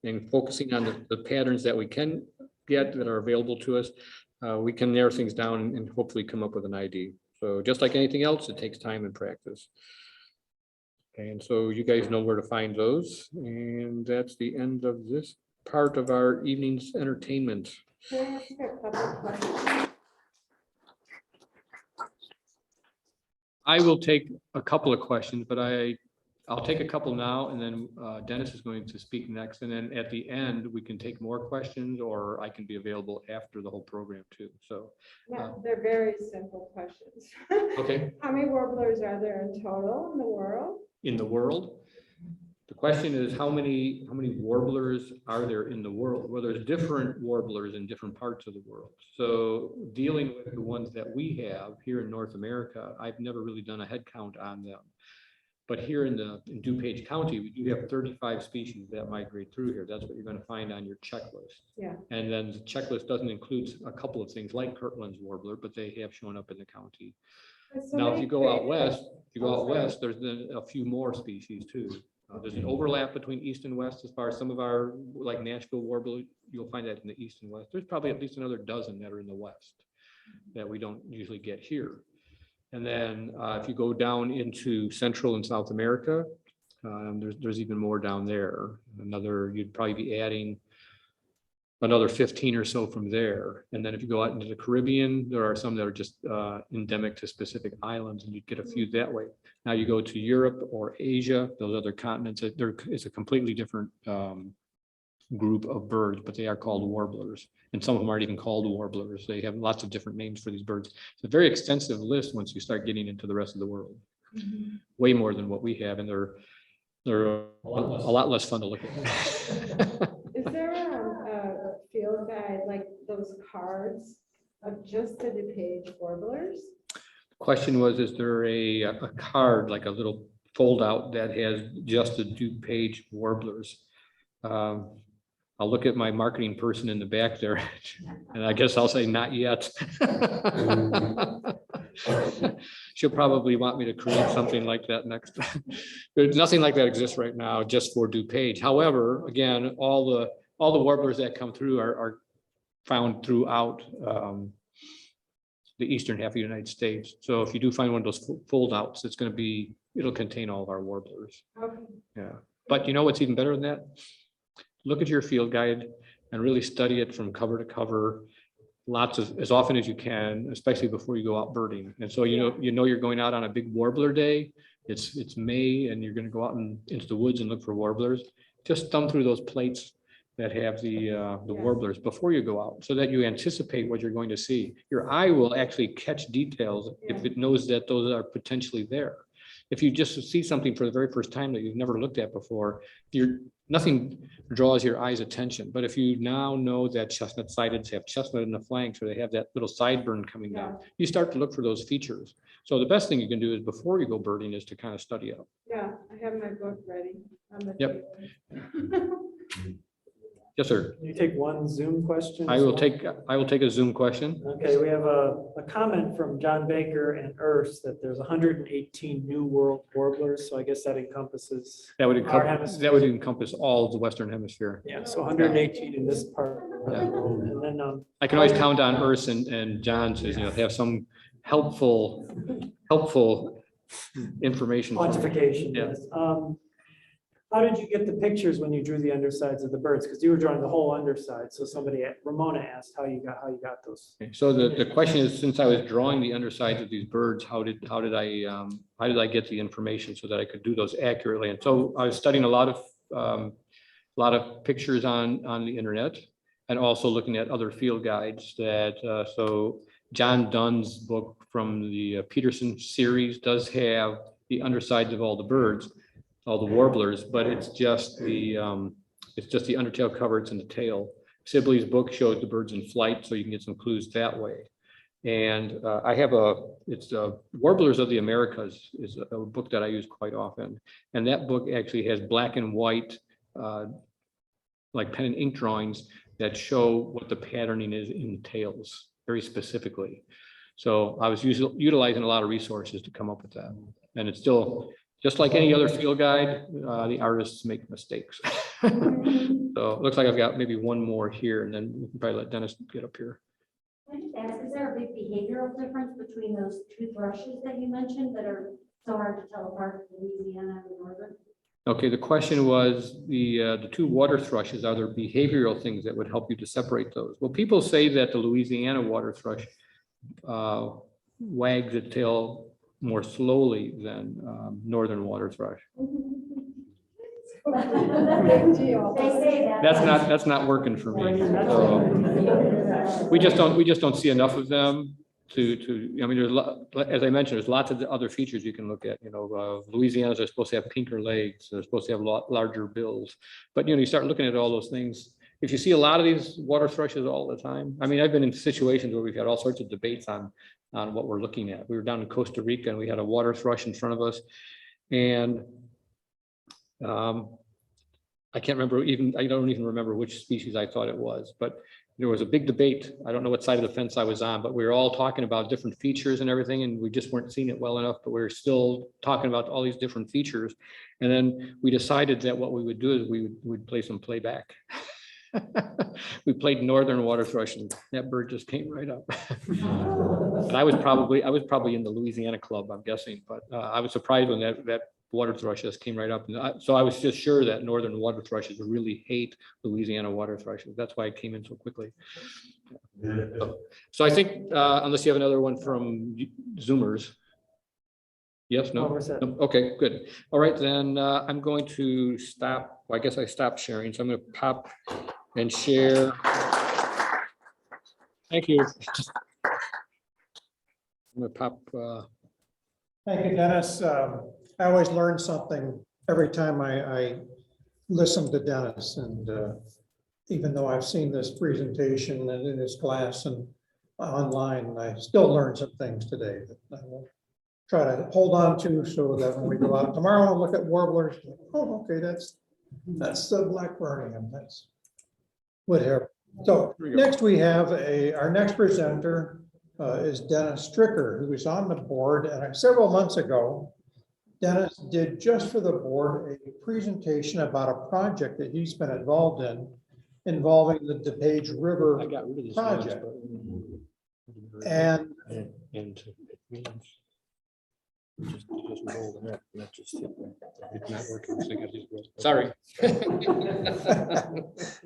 and focusing on the patterns that we can get that are available to us, we can narrow things down and hopefully come up with an ID. So just like anything else, it takes time and practice. And so you guys know where to find those. And that's the end of this part of our evening's entertainment. Can I ask you a couple of questions? I will take a couple of questions, but I'll take a couple now, and then Dennis is going to speak next. And then at the end, we can take more questions, or I can be available after the whole program too. So No, they're very simple questions. okay. How many warblers are there in total in the world? In the world, the question is how many warblers are there in the world? Well, there's different warblers in different parts of the world. So dealing with the ones that we have here in North America, I've never really done a head count on them. But here in DuPage County, we do have 35 species that migrate through here. That's what you're going to find on your checklist. Yeah. And then the checklist doesn't include a couple of things like Kirtland's warbler, but they have shown up in the county. Now, if you go out west, there's then a few more species too. There's an overlap between east and west as far as some of our, like Nashville warbler, you'll find that in the east and west. There's probably at least another dozen that are in the west that we don't usually get here. And then if you go down into Central and South America, there's even more down there. You'd probably be adding another 15 or so from there. And then if you go out into the Caribbean, there are some that are just endemic to specific islands, and you get a few that way. Now you go to Europe or Asia, those other continents, there is a completely different group of birds, but they are called warblers. And some of them aren't even called warblers. They have lots of different names for these birds. It's a very extensive list once you start getting into the rest of the world. Way more than what we have, and they're a lot less fun to look at. Is there a field guide, like those cards of just the DuPage warblers? Question was, is there a card, like a little fold out that has just the DuPage warblers? I'll look at my marketing person in the back there, and I guess I'll say not yet. She'll probably want me to create something like that next. There's nothing like that exists right now, just for DuPage. However, again, all the warblers that come through are found throughout the eastern half of the United States. So if you do find one of those fold outs, it'll contain all of our warblers. Okay. Yeah, but you know what's even better than that? Look at your field guide and really study it from cover to cover, as often as you can, especially before you go out birding. And so you know you're going out on a big warbler day. It's May, and you're going to go out into the woods and look for warblers. Just thumb through those plates that have the warblers before you go out, so that you anticipate what you're going to see. Your eye will actually catch details if it knows that those are potentially there. If you just see something for the very first time that you've never looked at before, nothing draws your eye's attention. But if you now know that chestnut-sideds have chestnut in the flanks, or they have that little sideburn coming down, you start to look for those features. So the best thing you can do is, before you go birding, is to kind of study out. Yeah, I have my book ready. Yep. Yes, sir. Can you take one Zoom question? I will take a Zoom question. Okay, we have a comment from John Baker and Urs that there's 118 new world warblers. So I guess that encompasses. That would our encompass, hemisphere. all of the Western Hemisphere. Yeah, so 118 in this part. Yeah. And then I can always count on Urs and John to have some helpful information. quantification. Yeah. Yes. How did you get the pictures when you drew the undersides of the birds? Because you were drawing the whole underside. So Ramona asked how you got those. Okay, so the question is, since I was drawing the undersides of these birds, how did I get the information so that I could do those accurately? And so I was studying a lot of pictures on the internet, and also looking at other field guides so John Dunn's book from the Peterson series does have the undersides of all the birds, all the warblers, but it's just the undertail coverts and the tail. Sibley's book shows the birds in flight, so you can get some clues that way. And I have it's Warblers of the Americas is a book that I use quite often. And that book actually has black and white, like pen and ink drawings that show what the patterning is in tails very specifically. So I was utilizing a lot of resources to come up with that. And it's still, just like any other field guide, the artists make mistakes. So it looks like I've got maybe one more here, and then we can probably let Dennis get up here. Can I just ask, is there a big behavioral difference between those two thrushes that you mentioned that are so hard to tell apart, Louisiana and Northern? Okay, the question was the two water thrushes, are there behavioral things that would help you to separate those? Well, people say that the Louisiana water thrush wags its tail more slowly than northern water thrush. Big deal. They say that. That's not working for me. So we just don't see enough of them to I mean, as I mentioned, there's lots of other features you can look at. Louisiana's are supposed to have pinker legs, they're supposed to have larger bills, but you start looking at all those things. If you see a lot of these water thrushes all the time, I mean, I've been in situations where we've had all sorts of debates on what we're looking at. We were down in Costa Rica and we had a water thrush in front of us, and I can't remember I don't even remember which species I thought it was, but there was a big debate. I don't know what side of the fence I was on, but we were all talking about different features and everything, and we just weren't seeing it well enough, but we were still talking about all these different features. And then we decided that what we would do is we would play some playback. We played northern water thrush, and that bird just came right up. And I was probably in the Louisiana club, I'm guessing, but I was surprised when that water thrushes came right up. And so I was just sure that northern water thrushes really hate Louisiana water thrushes. That's why it came in so quickly. So I think, unless you have another one from Zoomers. Yes, Oh, no? we're set. No? Okay, good. All right, then I'm going to stop. Well, I guess I stopped sharing, so I'm going to pop and share. Thank you. I'm going to pop. Thank you, Dennis. I always learn something every time I listen to Dennis, and even though I've seen this presentation and in his class and online, I still learn some things today that I will try to hold on to, so that when we go out tomorrow and look at warblers, oh, okay, that's the black burning, and that's whatever. So next we have our next presenter is Dennis Stricker, who was on the board, and several months ago, Dennis did just for the board a presentation about a project that he's been involved in, involving the DuPage River I got rid of this. project. And And it means just roll the net, not just hit that. It's not working. So I got these rolls. Sorry.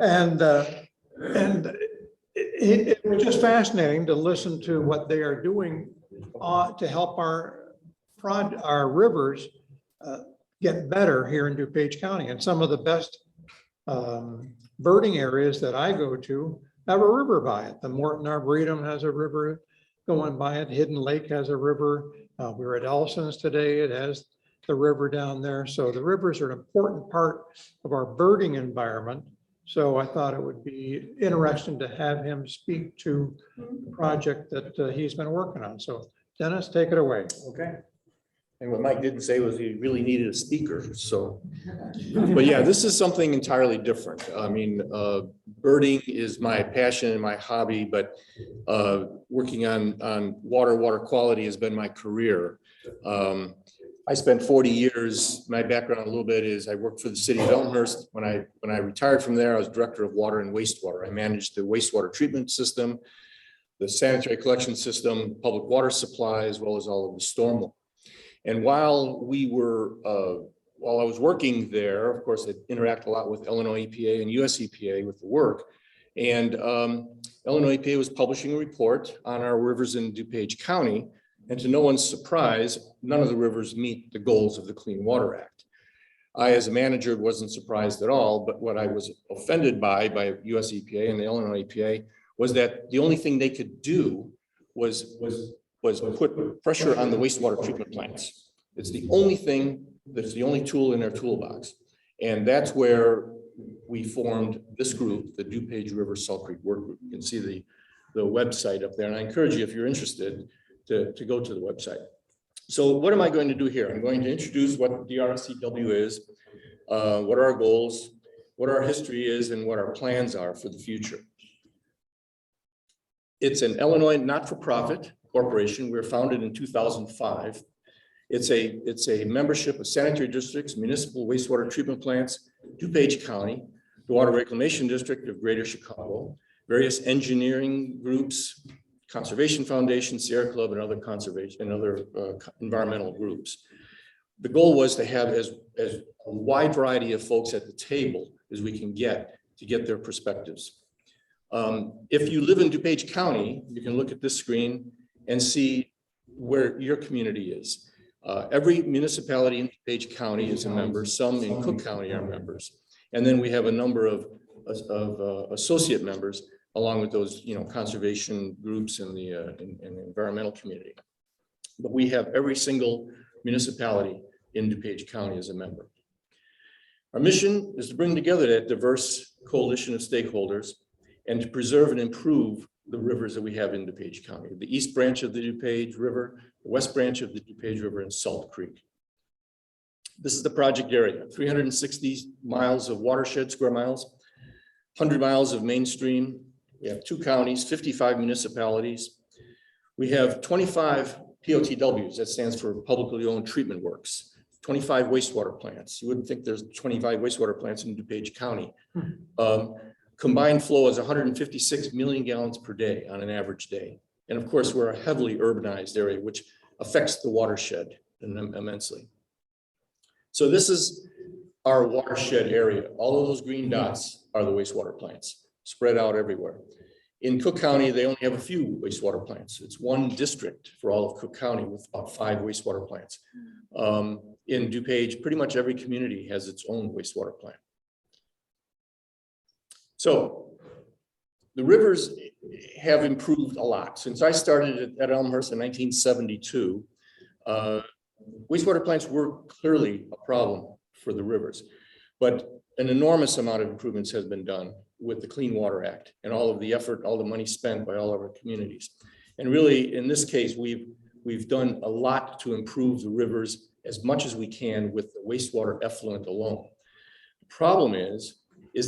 and it was just fascinating to listen to what they are doing to help our rivers get better here in DuPage County. And some of the best birding areas that I go to have a river by it. The Morton Arboretum has a river going by it. Hidden Lake has a river. We were at Ellison's today. It has the river down there. So the rivers are an important part of our birding environment. So I thought it would be interesting to have him speak to the project that he's been working on. So Dennis, take it away. Okay. And what Mike didn't say was he really needed a speaker, so. But yeah, this is something entirely different. I mean, birding is my passion and my hobby, but working on water quality has been my career. I spent 40 years, my background a little bit is I worked for the city of Elmhurst. When I retired from there, I was director of water and wastewater. I managed the wastewater treatment system, the sanitary collection system, public water supply, as well as all of the stormwater. And while I was working there, of course, I interact a lot with Illinois EPA and US EPA with the work. And Illinois EPA was publishing a report on our rivers in DuPage County. And to no one's surprise, none of the rivers meet the goals of the Clean Water Act. I, as a manager, wasn't surprised at all, but what I was offended by US EPA and the Illinois EPA was that the only thing they could do was put pressure on the wastewater treatment plants. It's the only thing, that's the only tool in their toolbox. And that's where we formed this group, the DuPage River Salt Creek Workgroup. You can see the website up there. And I encourage you, if you're interested, to go to the website. So what am I going to do here? I'm going to introduce what DRSCW is, what are our goals, what our history is, and what our plans are for the future. It's an Illinois not-for-profit corporation. We were founded in 2005. It's a membership of sanitary districts, municipal wastewater treatment plants, DuPage County, the Water Reclamation District of Greater Chicago, various engineering groups, Conservation Foundation, Sierra Club, and other conservation and other environmental groups. The goal was to have as a wide variety of folks at the table as we can get to get their perspectives. If you live in DuPage County, you can look at this screen and see where your community is. Every municipality in DuPage County is a member. Some in Cook County are members. And then we have a number of associate members along with those, conservation groups and the environmental community. But we have every single municipality in DuPage County as a member. Our mission is to bring together that diverse coalition of stakeholders and to preserve and improve the rivers that we have in DuPage County, the east branch of the DuPage River, the west branch of the DuPage River, and Salt Creek. This is the project area, 360 miles of watershed square miles, 100 miles of mainstream. We have 2 counties, 55 municipalities. We have 25 POTWs, that stands for publicly owned treatment works, 25 wastewater plants. You wouldn't think there's 25 wastewater plants in DuPage County. Combined flow is 156 million gallons per day on an average day. And of course, we're a heavily urbanized area, which affects the watershed immensely. So this is our watershed area. All of those green dots are the wastewater plants spread out everywhere. In Cook County, they only have a few wastewater plants. It's one district for all of Cook County with about 5 wastewater plants. In DuPage, pretty much every community has its own wastewater plant. So the rivers have improved a lot. Since I started at Elmhurst in 1972, wastewater plants were clearly a problem for the rivers, but an enormous amount of improvements has been done with the Clean Water Act and all of the effort, all the money spent by all of our communities. And really, in this case, we've done a lot to improve the rivers as much as we can with the wastewater effluent alone. The problem is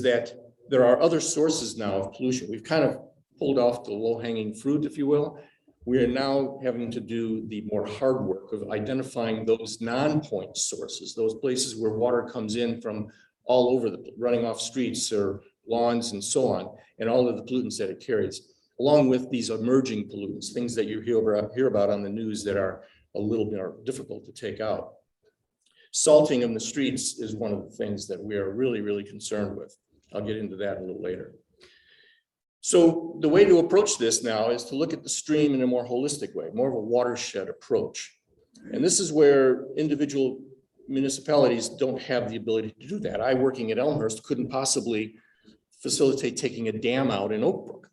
that there are other sources now of pollution. We've kind of pulled off the low-hanging fruit, if you will. We are now having to do the more hard work of identifying those non-point sources, those places where water comes in from all over running off streets or lawns and so on, and all of the pollutants that it carries, along with these emerging pollutants, things that you hear about on the news that are a little bit more difficult to take out. Salting of the streets is one of the things that we are really, really concerned with. I'll get into that a little later. So the way to approach this now is to look at the stream in a more holistic way, more of a watershed approach. And this is where individual municipalities don't have the ability to do that. I, working at Elmhurst, couldn't possibly facilitate taking a dam out in Oakbrook.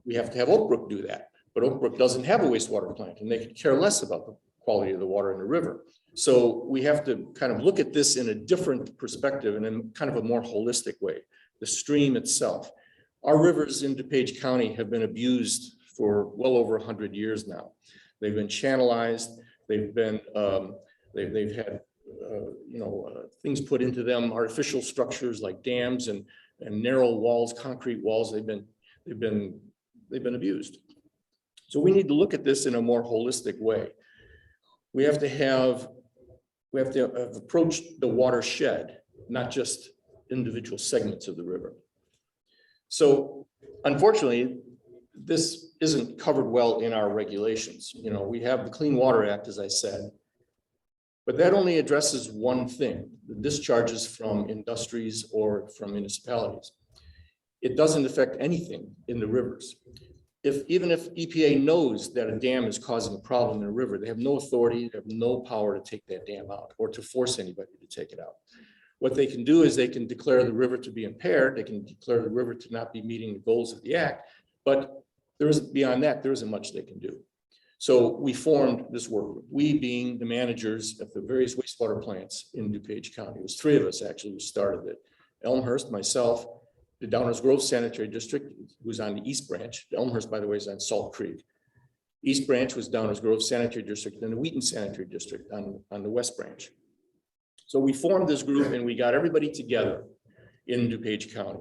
We have to have Oakbrook do that, but Oakbrook doesn't have a wastewater plant and they could care less about the quality of the water in the river. So we have to kind of look at this in a different perspective and in kind of a more holistic way, the stream itself. Our rivers in DuPage County have been abused for well over 100 years now. They've been channelized. They've been, they've had, things put into them, artificial structures like dams and narrow walls, concrete walls. They've been abused. So we need to look at this in a more holistic way. We have to approach the watershed, not just individual segments of the river. So unfortunately, this isn't covered well in our regulations. We have the Clean Water Act, as I said, but that only addresses one thing, the discharges from industries or from municipalities. It doesn't affect anything in the rivers. Even if EPA knows that a dam is causing a problem in a river, they have no authority, they have no power to take that dam out or to force anybody to take it out. What they can do is they can declare the river to be impaired. They can declare the river to not be meeting the goals of the act, but beyond that, there isn't much they can do. So we formed this work group, we being the managers of the various wastewater plants in DuPage County. It was 3 of us actually who started it. Elmhurst, myself, the Downers Grove Sanitary District was on the East Branch. Elmhurst, by the way, is on Salt Creek. East Branch was Downers Grove Sanitary District and the Wheaton Sanitary District on the West Branch. So we formed this group and we got everybody together in DuPage County.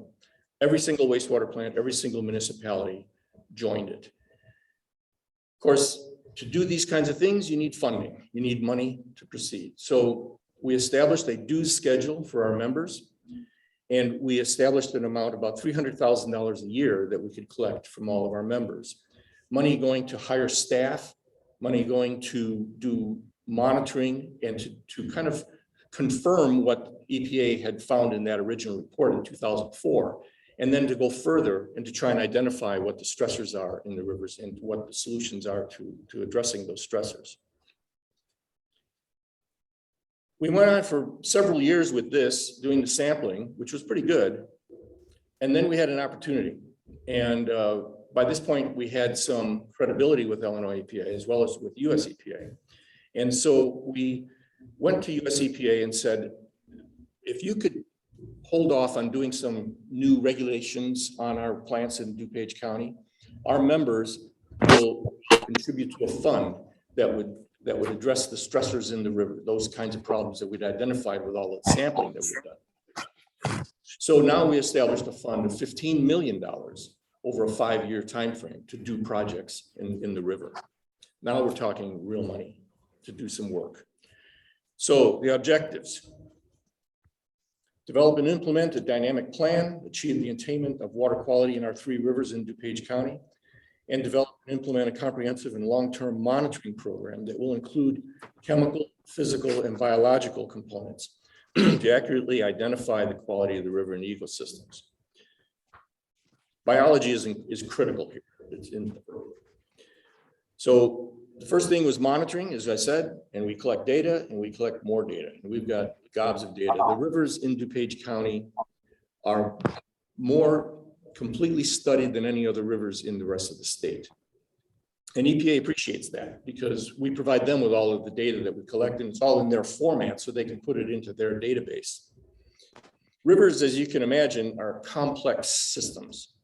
Every single wastewater plant, every single municipality joined it. Of course, to do these kinds of things, you need funding. You need money to proceed. So we established a dues schedule for our members. And we established an amount about $300,000 a year that we could collect from all of our members. Money going to hire staff, money going to do monitoring and to kind of confirm what EPA had found in that original report in 2004, and then to go further and to try and identify what the stressors are in the rivers and what the solutions are to addressing those stressors. We went on for several years with this, doing the sampling, which was pretty good. And then we had an opportunity. And by this point, we had some credibility with Illinois EPA as well as with US EPA. And so we went to US EPA and said, if you could hold off on doing some new regulations on our plants in DuPage County, our members will contribute to a fund that would address the stressors in the river, those kinds of problems that we'd identified with all the sampling that we've done. So now we established a fund of $15 million over a 5-year time frame to do projects in the river. Now we're talking real money to do some work. So the objectives: develop and implement a dynamic plan, achieve the attainment of water quality in our 3 rivers in DuPage County, and develop and implement a comprehensive and long-term monitoring program that will include chemical physical and biological components to accurately identify the quality of the river and ecosystems. Biology is critical here. It's in. So the first thing was monitoring, as I said, and we collect data and we collect more data. And we've got gobs of data. The rivers in DuPage County are more completely studied than any other rivers in the rest of the state. And EPA appreciates that because we provide them with all of the data that we collect, and it's all in their format so they can put it into their database. Rivers, as you can imagine, are complex systems.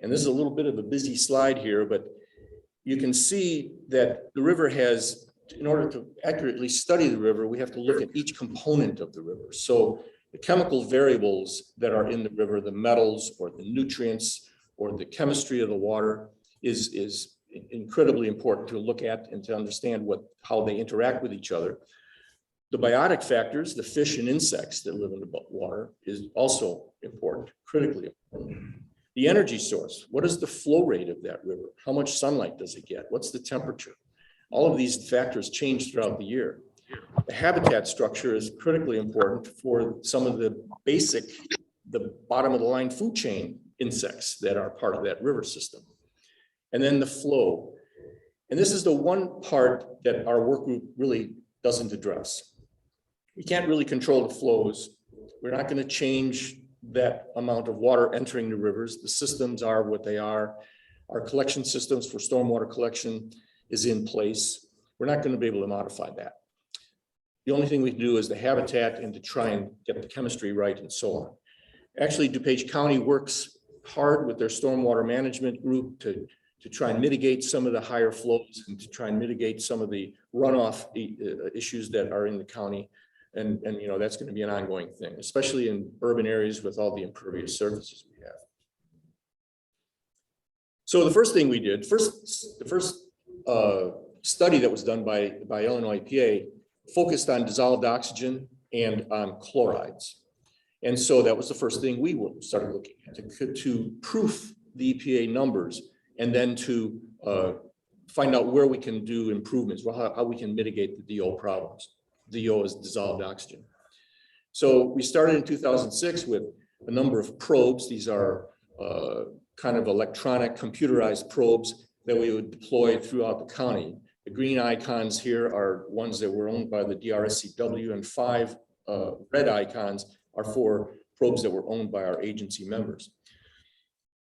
And this is a little bit of a busy slide here, but you can see that the river has, in order to accurately study the river, we have to look at each component of the river. So the chemical variables that are in the river, the metals or the nutrients or the chemistry of the water is incredibly important to look at and to understand how they interact with each other. The biotic factors, the fish and insects that live in the water, is also important, critically important. The energy source, what is the flow rate of that river? How much sunlight does it get? What's the temperature? All of these factors change throughout the year. The habitat structure is critically important for some of the bottom of the line food chain insects that are part of that river system. And then the flow. And this is the one part that our work group really doesn't address. We can't really control the flows. We're not going to change that amount of water entering the rivers. The systems are what they are. Our collection systems for stormwater collection is in place. We're not going to be able to modify that. The only thing we can do is the habitat and to try and get the chemistry right and so on. Actually, DuPage County works hard with their stormwater management group to try and mitigate some of the higher flows and to try and mitigate some of the runoff issues that are in the county. And you know, that's going to be an ongoing thing, especially in urban areas with all the impervious surfaces we have. So the first thing we did, the first study that was done by Illinois EPA focused on dissolved oxygen and on chlorides. And so that was the first thing we started looking at, to proof the EPA numbers and then to find out where we can do improvements, how we can mitigate the DO problems. DO is dissolved oxygen. So we started in 2006 with a number of probes. These are kind of electronic computerized probes that we would deploy throughout the county. The green icons here are ones that were owned by the DRSCW, and 5 red icons are for probes that were owned by our agency members.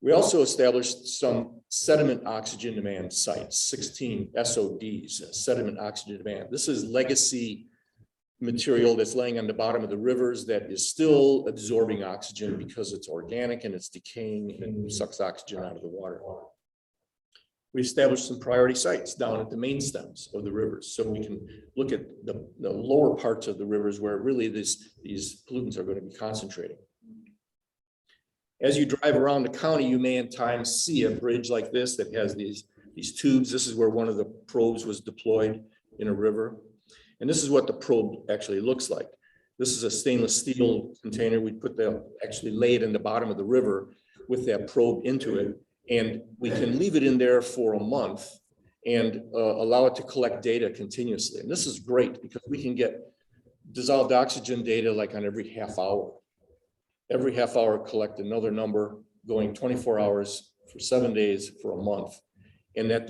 We also established some sediment oxygen demand sites, 16 SODs, sediment oxygen demand. This is legacy material that's laying on the bottom of the rivers that is still absorbing oxygen because it's organic and it's decaying and sucks oxygen out of the water. We established some priority sites down at the main stems of the rivers so we can look at the lower parts of the rivers where really these pollutants are going to be concentrating. As you drive around the county, you may at times see a bridge like this that has these tubes. This is where one of the probes was deployed in a river. And this is what the probe actually looks like. This is a stainless steel container. We actually lay it in the bottom of the river with that probe into it. And we can leave it in there for a month and allow it to collect data continuously. And this is great because we can get dissolved oxygen data like on every half hour. Every half hour, collect another number going 24 hours for 7 days for a month. And that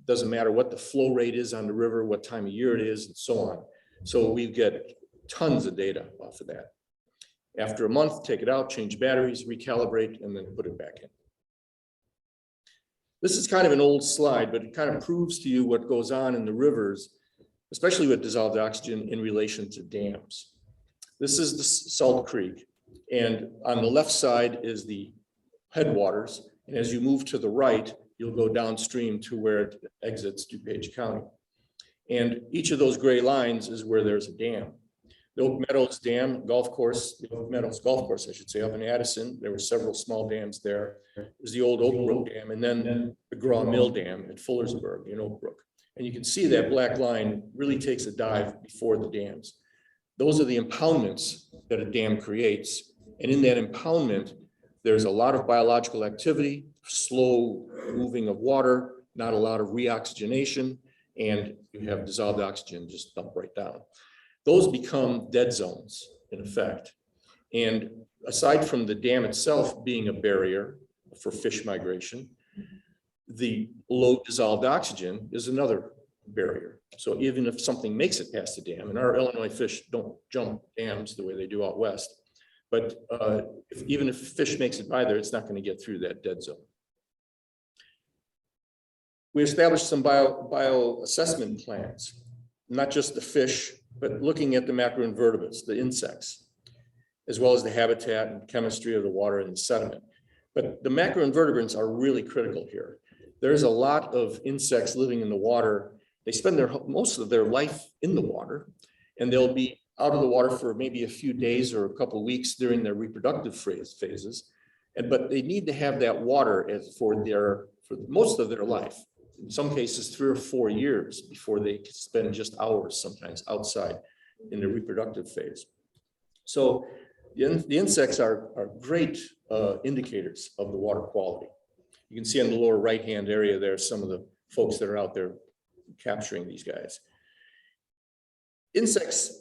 doesn't matter what the flow rate is on the river, what time of year it is, and so on. So we get tons of data off of that. After a month, take it out, change batteries, recalibrate, and then put it back in. This is kind of an old slide, but it kind of proves to you what goes on in the rivers, especially with dissolved oxygen in relation to dams. This is the Salt Creek, and on the left side is the headwaters. And as you move to the right, you'll go downstream to where it exits DuPage County. And each of those gray lines is where there's a dam. The Oak Meadows Dam golf course, the Oak Meadows golf course, I should say, up in Addison. There were several small dams there. There's the old Oakbrook Dam, and then the Graw Mill Dam at Fullersburg in Oakbrook. And you can see that black line really takes a dive before the dams. Those are the impoundments that a dam creates. And in that impoundment, there's a lot of biological activity, slow moving of water, not a lot of reoxygenation. and you have dissolved oxygen just dump right down. Those become dead zones in effect. And aside from the dam itself being a barrier for fish migration, the low dissolved oxygen is another barrier. So even if something makes it past the dam, and our Illinois fish don't jump dams the way they do out west, but even if fish makes it by there, it's not going to get through that dead zone. We established some bio assessment plans, not just the fish, but looking at the macroinvertebrates, the insects, as well as the habitat and chemistry of the water and the sediment. But the macroinvertebrates are really critical here. There's a lot of insects living in the water. They spend most of their life in the water, and they'll be out of the water for maybe a few days or a couple of weeks during their reproductive phases. But they need to have that water for most of their life. In some cases, 3 or 4 years before they spend just hours sometimes outside in the reproductive phase. So the insects are great indicators of the water quality. You can see in the lower right-hand area there some of the folks that are out there capturing these guys. Insects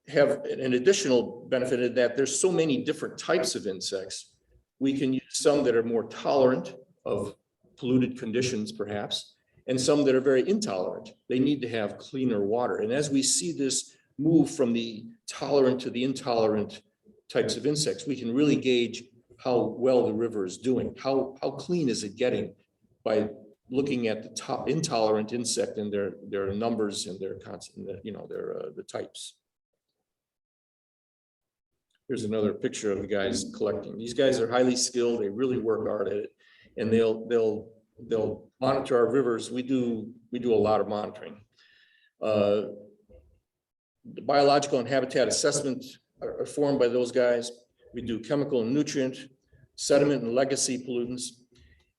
have an additional benefit in that there's so many different types of insects. We can use some that are more tolerant of polluted conditions perhaps, and some that are very intolerant. They need to have cleaner water. And as we see this move from the tolerant to the intolerant types of insects, we can really gauge how well the river is doing. How clean is it getting by looking at the top intolerant insect and their numbers and their constant, the types. Here's another picture of the guys collecting. These guys are highly skilled. They really work hard at it, and they'll monitor our rivers. We do a lot of monitoring. The biological and habitat assessment are formed by those guys. We do chemical and nutrient, sediment and legacy pollutants.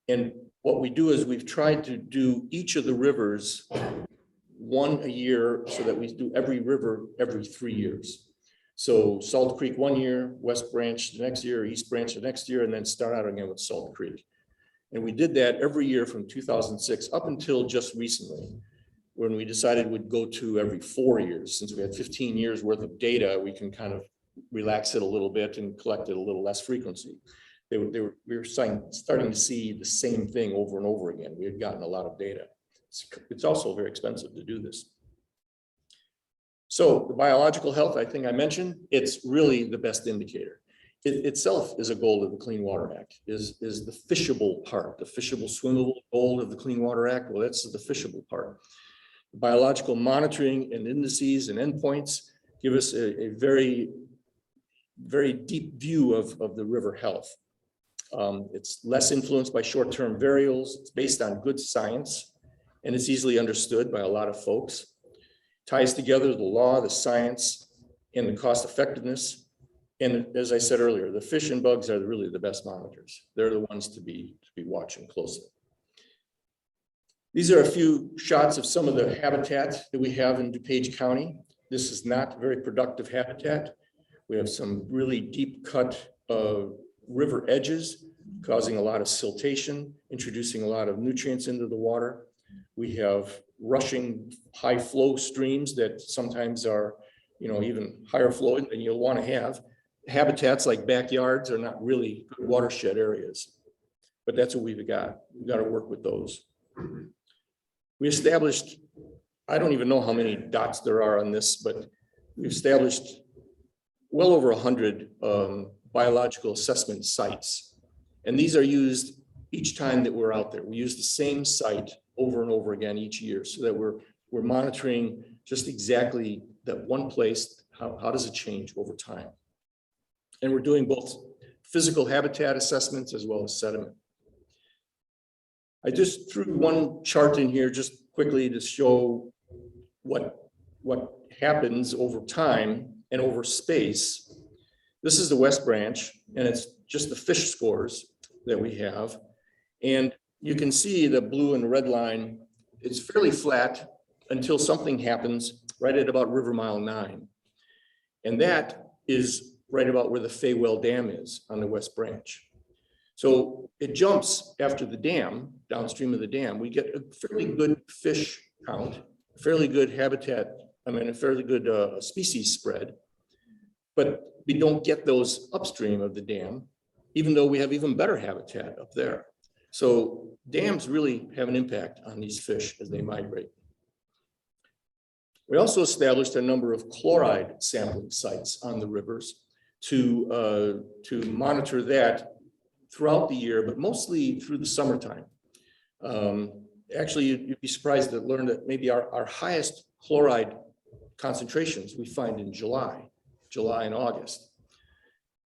And what we do is we've tried to do each of the rivers one a year so that we do every river every 3 years. So Salt Creek 1 year, West Branch the next year, East Branch the next year, and then start out again with Salt Creek. And we did that every year from 2006 up until just recently, when we decided we'd go to every 4 years. Since we had 15 years worth of data, we can kind of relax it a little bit and collect it a little less frequency. We were starting to see the same thing over and over again. We had gotten a lot of data. It's also very expensive to do this. So the biological health, I think I mentioned, it's really the best indicator. It itself is a goal of the Clean Water Act, is the fishable part, the fishable, swimmable goal of the Clean Water Act. Well, that's the fishable part. Biological monitoring and indices and endpoints give us a very, very deep view of the river health. It's less influenced by short-term variables. It's based on good science, and it's easily understood by a lot of folks. Ties together the law, the science, and the cost effectiveness. And as I said earlier, the fish and bugs are really the best monitors. They're the ones to be watching closely. These are a few shots of some of the habitat that we have in DuPage County. This is not very productive habitat. We have some really deep cut river edges causing a lot of siltation, introducing a lot of nutrients into the water. We have rushing high flow streams that sometimes are, even higher flowing than you'll want to have. Habitats like backyards are not really good watershed areas, but that's what we've got. We've got to work with those. We established, I don't even know how many dots there are on this, but we established well over 100 biological assessment sites. And these are used each time that we're out there. We use the same site over and over again each year so that we're monitoring just exactly that one place. How does it change over time? And we're doing both physical habitat assessments as well as sediment. I just threw one chart in here just quickly to show what happens over time and over space. This is the West Branch, and it's just the fish scores that we have. And you can see the blue and red line, it's fairly flat until something happens right at about River Mile 9. And that is right about where the Feywell Dam is on the West Branch. So it jumps after the dam, downstream of the dam. We get a fairly good fish count, fairly good habitat, a fairly good species spread. But we don't get those upstream of the dam, even though we have even better habitat up there. So dams really have an impact on these fish as they migrate. We also established a number of chloride sampling sites on the rivers to monitor that throughout the year, but mostly through the summertime. Actually, you'd be surprised to learn that maybe our highest chloride concentrations we find in July and August.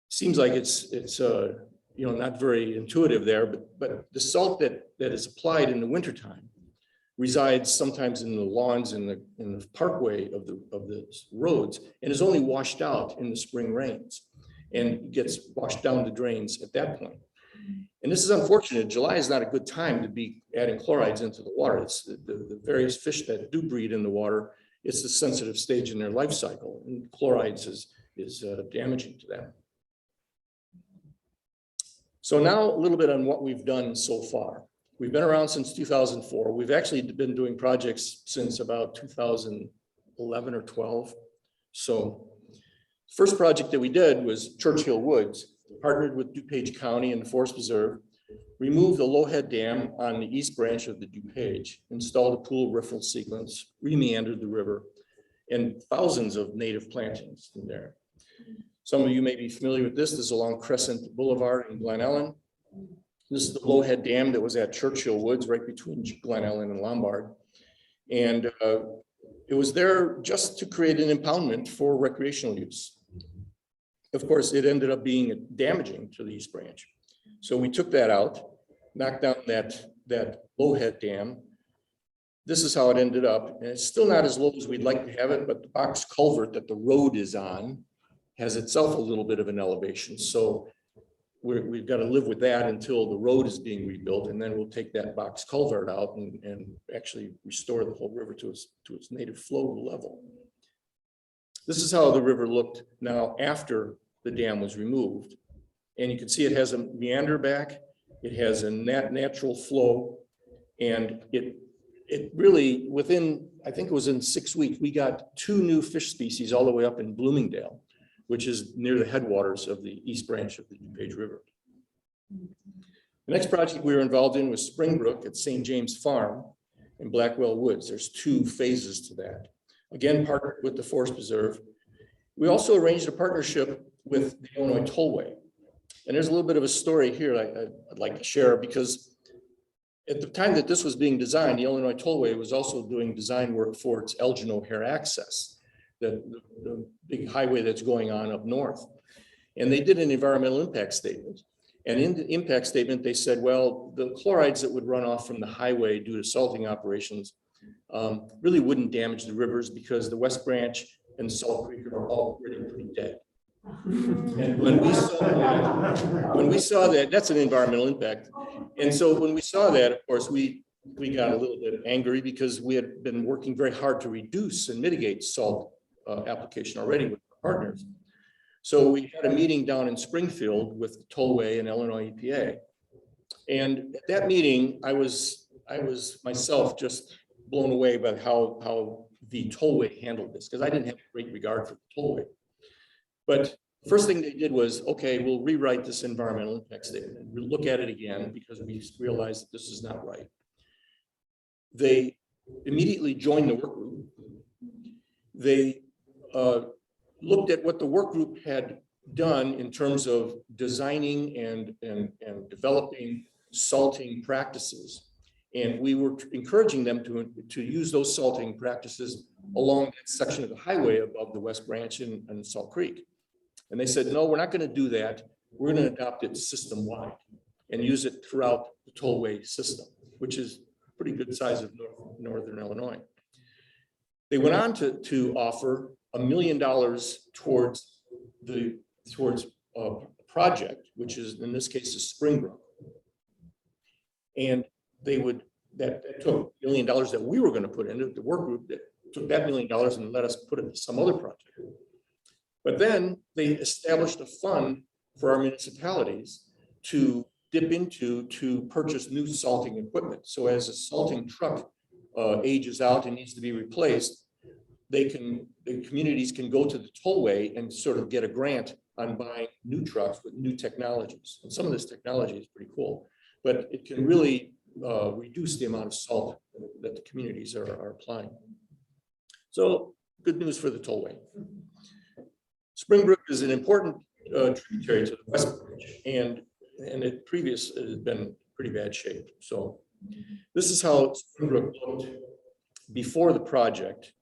Seems like it's not very intuitive there, but the salt that is applied in the wintertime resides sometimes in the lawns in the parkway of the roads and is only washed out in the spring rains and gets washed down the drains at that point. And this is unfortunate. July is not a good time to be adding chlorides into the water. It's the various fish that do breed in the water. It's the sensitive stage in their life cycle, and chlorides is damaging to them. So now a little bit on what we've done so far. We've been around since 2004. We've actually been doing projects since about 2011 or 12. So first project that we did was Churchill Woods, partnered with DuPage County and the Forest Preserve, removed the Lowhead Dam on the east branch of the DuPage, installed a pool riffle sequence, remeandered the river, and thousands of native plantings in there. Some of you may be familiar with this. This is along Crescent Boulevard in Glen Ellen. This is the Lowhead Dam that was at Churchill Woods, right between Glen Ellen and Lombard. And it was there just to create an impoundment for recreational use. Of course, it ended up being damaging to the East Branch. So we took that out, knocked down that Lowhead Dam. This is how it ended up. And it's still not as low as we'd like to have it, but the box culvert that the road is on has itself a little bit of an elevation. So we've got to live with that until the road is being rebuilt, and then we'll take that box culvert out and actually restore the whole river to its native flow level. This is how the river looked now after the dam was removed. And you can see it has a meander back, it has a natural flow, and it really, within, I think it was in 6 weeks, we got 2 new fish species all the way up in Bloomingdale, which is near the headwaters of the East Branch of the DuPage River. The next project we were involved in was Springbrook at St. James Farm in Blackwell Woods. There's 2 phases to that. Again, partnered with the Forest Preserve. We also arranged a partnership with the Illinois Tollway. And there's a little bit of a story here I'd like to share, because at the time that this was being designed, the Illinois Tollway was also doing design work for its Elgin O'Hare access, the big highway that's going on up north. And they did an environmental impact statement. And in the impact statement, they said, well, the chlorides that would run off from the highway due to salting operations really wouldn't damage the rivers, because the West Branch and Salt Creek are already pretty dead. And when we saw that, that's an environmental impact. And so when we saw that, of course, we got a little bit angry, because we had been working very hard to reduce and mitigate salt application already with our partners. So we had a meeting down in Springfield with the Tollway and Illinois EPA. And at that meeting, I was myself just blown away by how the Tollway handled this, because I didn't have great regard for the Tollway. But the first thing they did was, okay, we'll rewrite this environmental impact statement and we'll look at it again, because we realized that this is not right. They immediately joined the work group. They looked at what the work group had done in terms of designing and developing salting practices. And we were encouraging them to use those salting practices along that section of the highway above the West Branch and Salt Creek. And they said, no, we're not going to do that. We're going to adopt it system-wide and use it throughout the tollway system, which is a pretty good size of northern Illinois. They went on to offer $1 million towards a project, which is in this case is Springbrook. And that took $1 million that we were going to put into the work group, that took that $1 million and let us put it into some other project. But then they established a fund for our municipalities to dip into to purchase new salting equipment. So as a salting truck ages out and needs to be replaced, the communities can go to the tollway and sort of get a grant on buying new trucks with new technologies. And some of this technology is pretty cool, but it can really reduce the amount of salt that the communities are applying. So good news for the tollway. Spring Brook is an important tributary to the West Branch, and it had been pretty bad shape. So this is how Spring Brook looked before the project.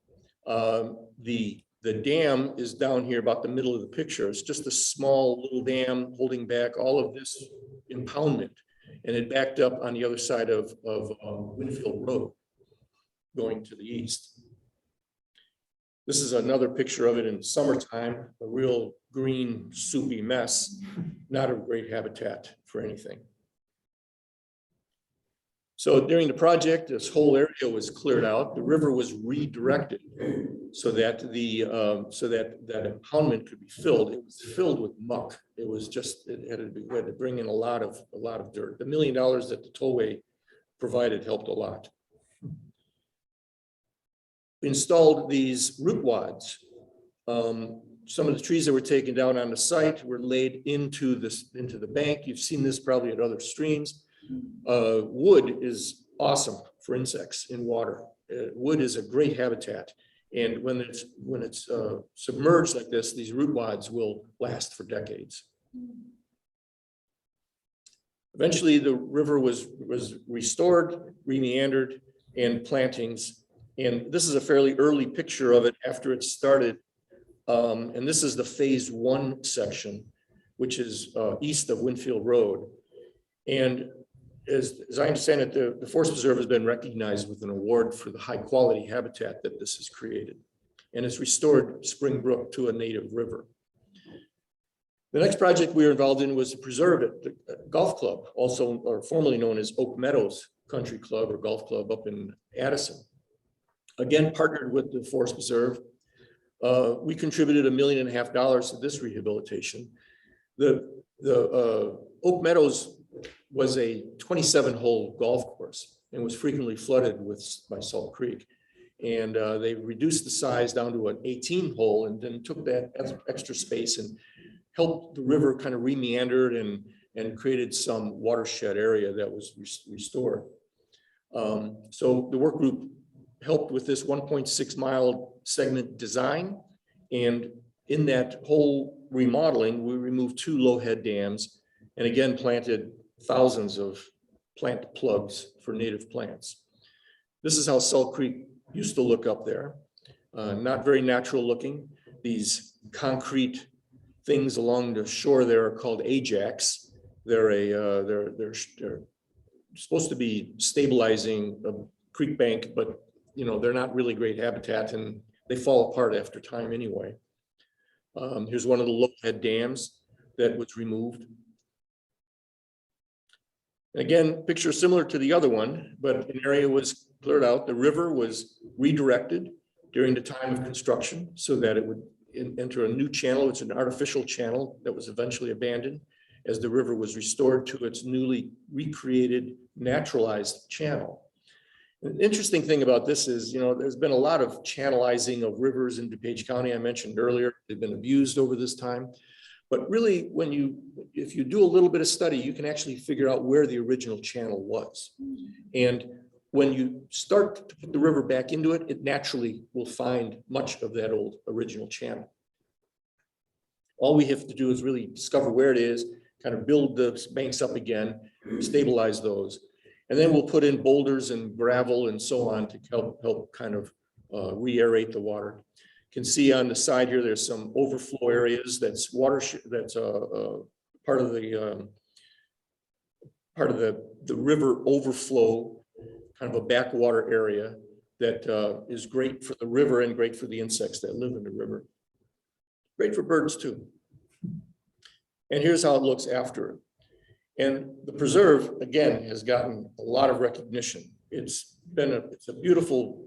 The dam is down here about the middle of the picture. It's just a small little dam holding back all of this impoundment, and it backed up on the other side of Winfield Road going to the east. This is another picture of it in summertime, a real green soupy mess, not a great habitat for anything. So during the project, this whole area was cleared out. The river was redirected so that that impoundment could be filled. It was filled with muck. It was just, we had to bring in a lot of dirt. The $1 million that the tollway provided helped a lot. We installed these root wads. Some of the trees that were taken down on the site were laid into the bank. You've seen this probably at other streams. Wood is awesome for insects in water. Wood is a great habitat. And when it's submerged like this, these root wads will last for decades. Eventually, the river was restored, remeandered, and plantings. And this is a fairly early picture of it after it started. And this is the phase 1 section, which is east of Winfield Road. And as I understand it, the Forest Preserve has been recognized with an award for the high quality habitat that this has created. And it's restored Spring Brook to a native river. The next project we were involved in was to preserve it, the golf club, also or formerly known as Oak Meadows Country Club or Golf Club up in Addison. Again, partnered with the Forest Preserve. We contributed $1.5 million to this rehabilitation. The Oak Meadows was a 27-hole golf course and was frequently flooded by Salt Creek. And they reduced the size down to an 18-hole and then took that extra space and helped the river kind of re-meandered and created some watershed area that was restored. So the work group helped with this 1.6 mile segment design. And in that whole remodeling, we removed 2 low head dams and again planted thousands of plant plugs for native plants. This is how Salt Creek used to look up there. Not very natural looking. These concrete things along the shore there are called Ajax. They're supposed to be stabilizing a creek bank, but you know, they're not really great habitat and they fall apart after time anyway. Here's one of the low head dams that was removed. Again, picture similar to the other one, but an area was cleared out. The river was redirected during the time of construction so that it would enter a new channel. It's an artificial channel that was eventually abandoned as the river was restored to its newly recreated naturalized channel. An interesting thing about this is, you know, there's been a lot of channelizing of rivers in DuPage County. I mentioned earlier, they've been abused over this time. But really, if you do a little bit of study, you can actually figure out where the original channel was. And when you start to put the river back into it, it naturally will find much of that old original channel. All we have to do is really discover where it is, kind of build the banks up again, stabilize those. And then we'll put in boulders and gravel and so on to help kind of re-aerate the water. You can see on the side here, there's some overflow areas that's watershed, that's part of the river overflow, kind of a backwater area that is great for the river and great for the insects that live in the river. Great for birds too. And here's how it looks after it. And the preserve, again, has gotten a lot of recognition. It's a beautiful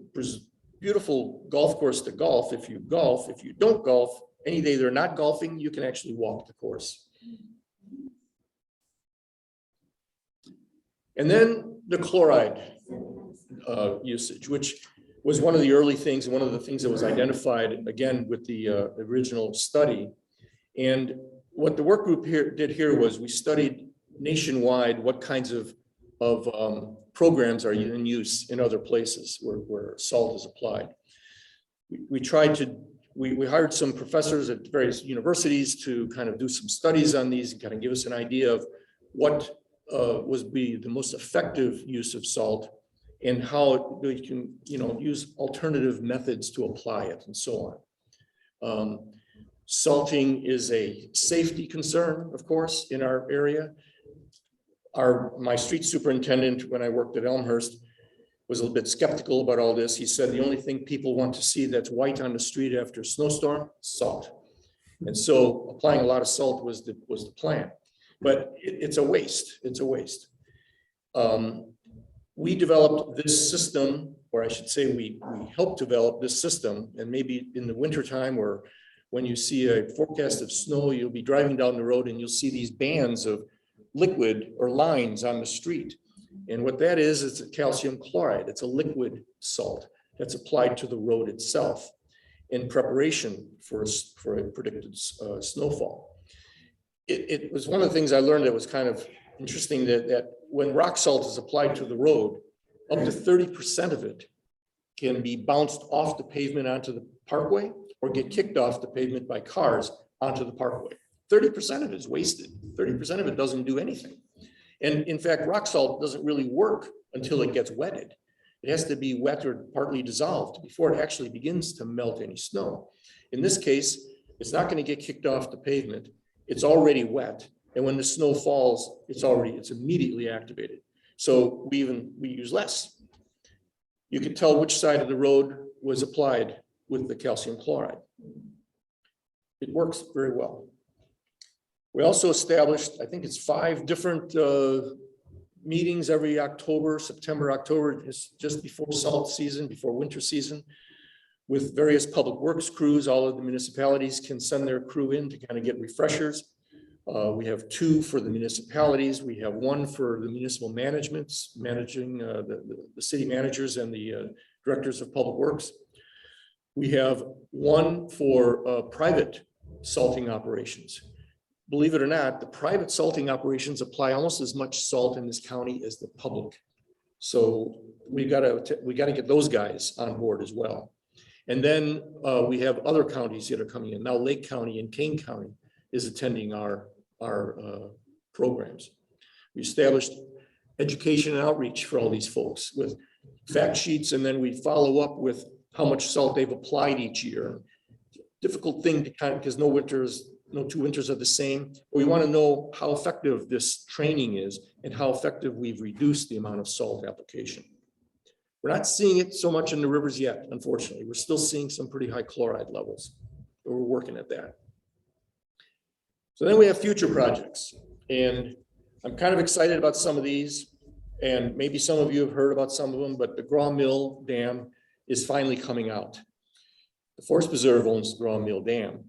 golf course to golf. If you don't golf, any day they're not golfing, you can actually walk the course. And then the chloride. usage, which was one of the early things, one of the things that was identified again with the original study. And what the work group here did here was we studied nationwide what kinds of programs are in use in other places where salt is applied. We tried to, we hired some professors at various universities to kind of do some studies on these and kind of give us an idea of what was be the most effective use of salt and how we can, use alternative methods to apply it and so on. Salting is a safety concern, of course, in our area. My street superintendent, when I worked at Elmhurst, was a little bit skeptical about all this. He said the only thing people want to see that's white on the street after a snowstorm, salt. And so applying a lot of salt was the plan. But it's a waste. It's a waste. We developed this system, or I should say we helped develop this system, and maybe in the wintertime or when you see a forecast of snow, you'll be driving down the road and you'll see these bands of liquid or lines on the street. And what that is a calcium chloride. It's a liquid salt that's applied to the road itself in preparation for a predicted snowfall. It was one of the things I learned that was kind of interesting that when rock salt is applied to the road, up to 30% of it can be bounced off the pavement onto the parkway or get kicked off the pavement by cars onto the parkway. 30% of it is wasted. 30% of it doesn't do anything. And in fact, rock salt doesn't really work until it gets wetted. It has to be wet or partly dissolved before it actually begins to melt any snow. In this case, it's not going to get kicked off the pavement. It's already wet. And when the snow falls, it's immediately activated. So we use less. You can tell which side of the road was applied with the calcium chloride. It works very well. We also established, I think it's 5 different meetings every October, September, October, just before salt season, before winter season, with various public works crews. All of the municipalities can send their crew in to kind of get refreshers. We have 2 for the municipalities. We have 1 for the municipal managements, managing the city managers and the directors of public works. We have 1 for private salting operations. Believe it or not, the private salting operations apply almost as much salt in this county as the public. So we gotta get those guys on board as well. And then we have other counties that are coming in. Now Lake County and Kane County is attending our programs. We established education and outreach for all these folks with fact sheets, and then we follow up with how much salt they've applied each year. Difficult thing to kind of, because no 2 winters are the same. We want to know how effective this training is and how effective we've reduced the amount of salt application. We're not seeing it so much in the rivers yet, unfortunately. We're still seeing some pretty high chloride levels, but we're working at that. So then we have future projects, and I'm kind of excited about some of these, and maybe some of you have heard about some of them, but the Graw Mill Dam is finally coming out. The Forest Preserve owns the Graw Mill Dam,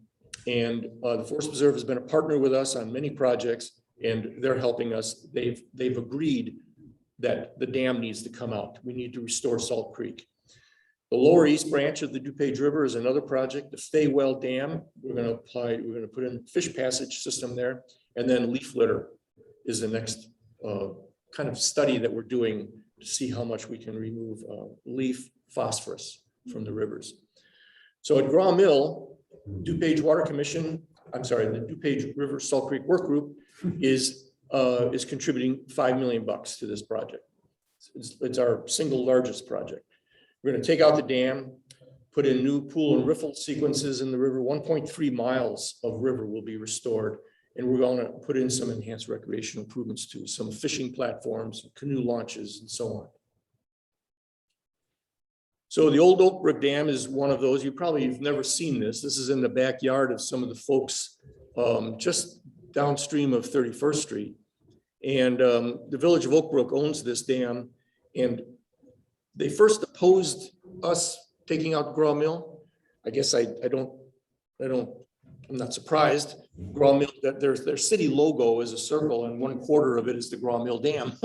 and the Forest Preserve has been a partner with us on many projects, and they're helping us. They've agreed that the dam needs to come out. We need to restore Salt Creek. The lower east branch of the DuPage River is another project. The Feywell Dam, we're going to put in fish passage system there, and then leaf litter is the next kind of study that we're doing to see how much we can remove leaf phosphorus from the rivers. So at Graw Mill, DuPage Water Commission, the DuPage River Salt Creek Workgroup is contributing $5 million to this project. It's our single largest project. We're going to take out the dam, put in new pool and riffle sequences in the river. 1.3 miles of river will be restored, and we're going to put in some enhanced recreational improvements to some fishing platforms, canoe launches, and so on. So the old Oakbrook Dam is one of those. You've never seen this. This is in the backyard of some of the folks just downstream of 31st Street. And the village of Oakbrook owns this dam, and they first opposed us taking out Graw Mill. I guess I'm not surprised. Graw Mill, that their city logo is a circle, and 1/4 of it is the Graw Mill Dam.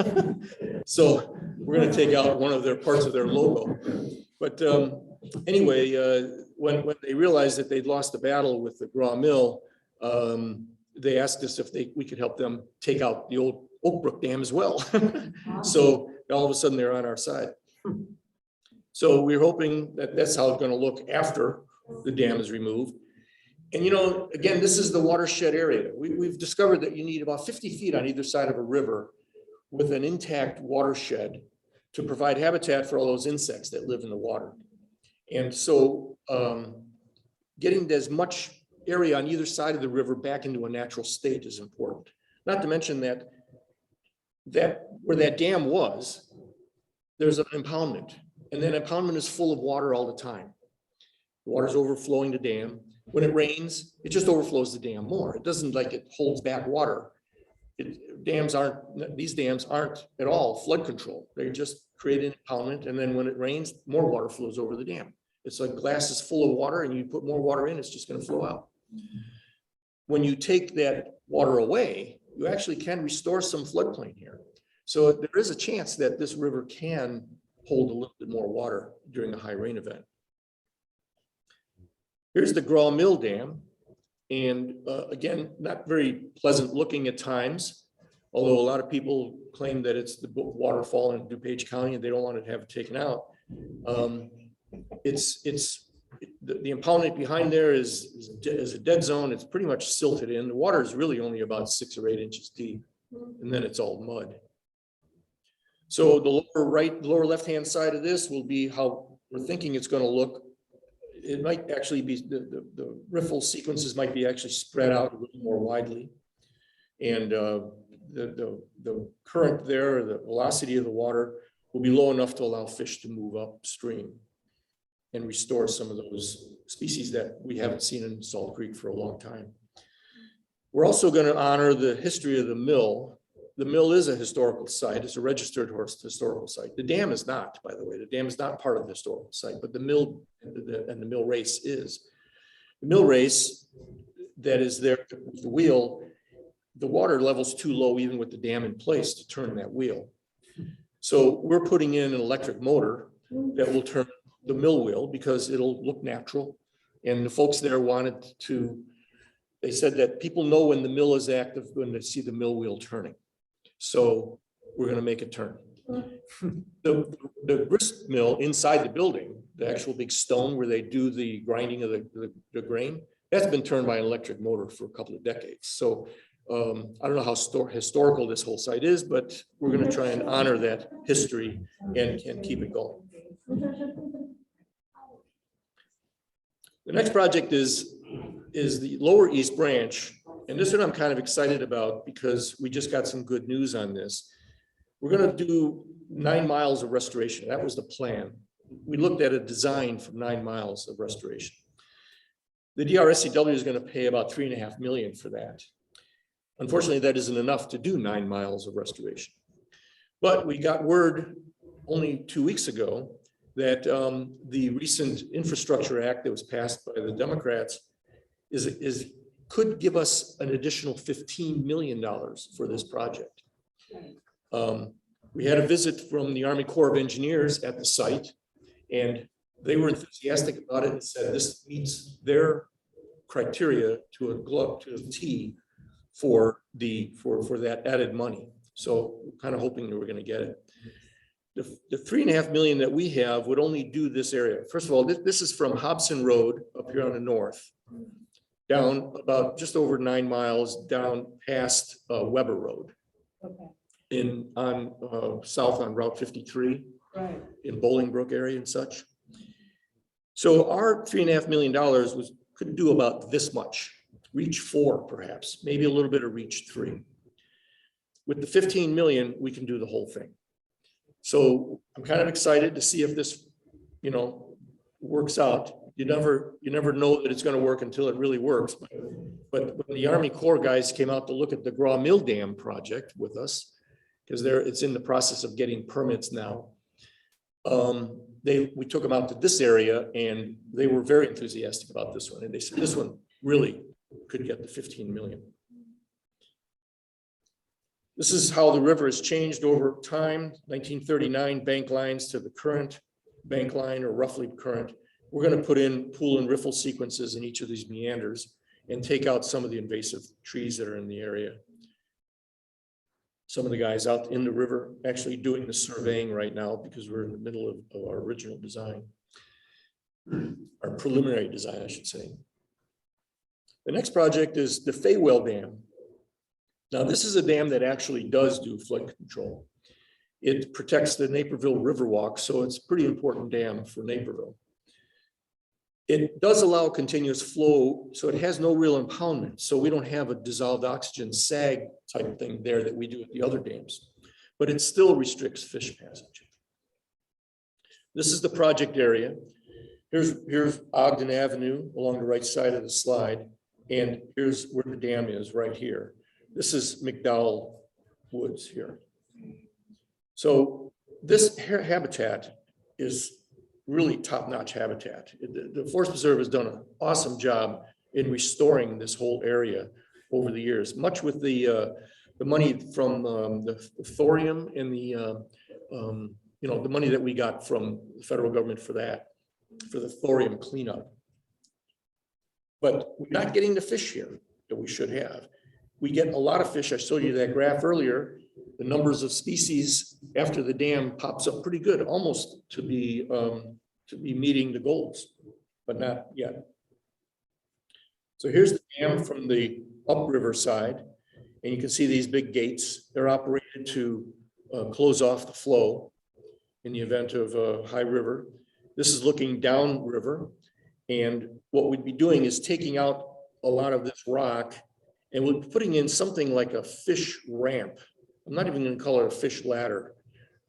So we're gonna take out one of their parts of their logo. But anyway, when they realized that they'd lost the battle with the Graw Mill, they asked us if we could help them take out the old Oakbrook Dam as well. So all of a sudden they're on our side. So we're hoping that that's how it's gonna look after the dam is removed. And you know, again, this is the watershed area. We've discovered that you need about 50 feet on either side of a river with an intact watershed to provide habitat for all those insects that live in the water. And so getting as much area on either side of the river back into a natural state is important. Not to mention that where that dam was, there's an impoundment, and that impoundment is full of water all the time. The water's overflowing the dam. When it rains, it just overflows the dam more. It doesn't like it holds back water. These dams aren't at all flood control. They just create an impoundment, and then when it rains, more water flows over the dam. It's like glass is full of water, and you put more water in, it's just going to flow out. When you take that water away, you actually can restore some floodplain here. So there is a chance that this river can hold a little bit more water during a high rain event. Here's the Graw Mill Dam. And again, not very pleasant looking at times, although a lot of people claim that it's the waterfall in DuPage County and they don't want to have it taken out. The impoundment behind there is a dead zone. It's pretty much silted in. The water is really only about 6 or 8 inches deep, and then it's all mud. So the lower left-hand side of this will be how we're thinking it's going to look. It might actually be the riffle sequences might be actually spread out a little more widely, and the current there, the velocity of the water will be low enough to allow fish to move upstream and restore some of those species that we haven't seen in Salt Creek for a long time. We're also going to honor the history of the mill. The mill is a historical site. It's a registered historical site. The dam is not, by the way. The dam is not part of the historical site, but the mill and the mill race is. The mill race that is there with the wheel, the water level's too low even with the dam in place to turn that wheel. So we're putting in an electric motor that will turn the mill wheel because it'll look natural. And the folks there they said that people know when the mill is active when they see the mill wheel turning. So we're going to make it turn. The grist mill inside the building, the actual big stone where they do the grinding of the grain, that's been turned by an electric motor for a couple of decades. So I don't know how historical this whole site is, but we're going to try and honor that history and keep it going. The next project is the Lower East Branch. And this one I'm kind of excited about because we just got some good news on this. We're going to do 9 miles of restoration. That was the plan. We looked at a design for 9 miles of restoration. The DRSCW is going to pay about $3.5 million for that. Unfortunately, that isn't enough to do 9 miles of restoration. But we got word only 2 weeks ago that the recent Infrastructure Act that was passed by the Democrats could give us an additional $15 million for this project. We had a visit from the Army Corps of Engineers at the site, and they were enthusiastic about it and said this meets their criteria to a T for that added money. So we're kind of hoping that we're going to get it. The $3.5 million that we have would only do this area. First of all, this is from Hobson Road up here on the north, down about just over 9 miles down past Weber Road. Okay. South on Route 53, right, in Bolingbrook area and such. So our $3.5 million could do about this much, reach 4 perhaps, maybe a little bit of reach 3. With the 15 million, we can do the whole thing. So I'm kind of excited to see if this, works out. You never know that it's going to work until it really works. But when the Army Corps guys came out to look at the Graw Mill Dam project with us, because it's in the process of getting permits now, we took them out to this area and they were very enthusiastic about this one. And they said, this one really could get the 15 million. This is how the river has changed over time, 1939 bank lines to the current bank line, or roughly current. We're going to put in pool and riffle sequences in each of these meanders and take out some of the invasive trees that are in the area. Some of the guys out in the river actually doing the surveying right now because we're in the middle of our original design, our preliminary design, I should say. The next project is the Feywell Dam. Now, this is a dam that actually does do flood control. It protects the Naperville Riverwalk, so it's a pretty important dam for Naperville. It does allow continuous flow, so it has no real impoundment. So we don't have a dissolved oxygen sag type thing there that we do at the other dams, but it still restricts fish passage. This is the project area. Here's Ogden Avenue along the right side of the slide, and here's where the dam is right here. This is McDowell Woods here. So this habitat is really top-notch habitat. The Forest Preserve has done an awesome job in restoring this whole area over the years, much with the money from the thorium and the the money that we got from the federal government for that, for the thorium cleanup. But we're not getting the fish here that we should have. We get a lot of fish. I showed you that graph earlier. The numbers of species after the dam pops up pretty good, almost to be meeting the goals, but not yet. So here's the dam from the upriver side, and you can see these big gates. They're operated to close off the flow in the event of a high river. This is looking downriver, and what we'd be doing is taking out a lot of this rock, and we're putting in something like a fish ramp. I'm not even going to call it a fish ladder,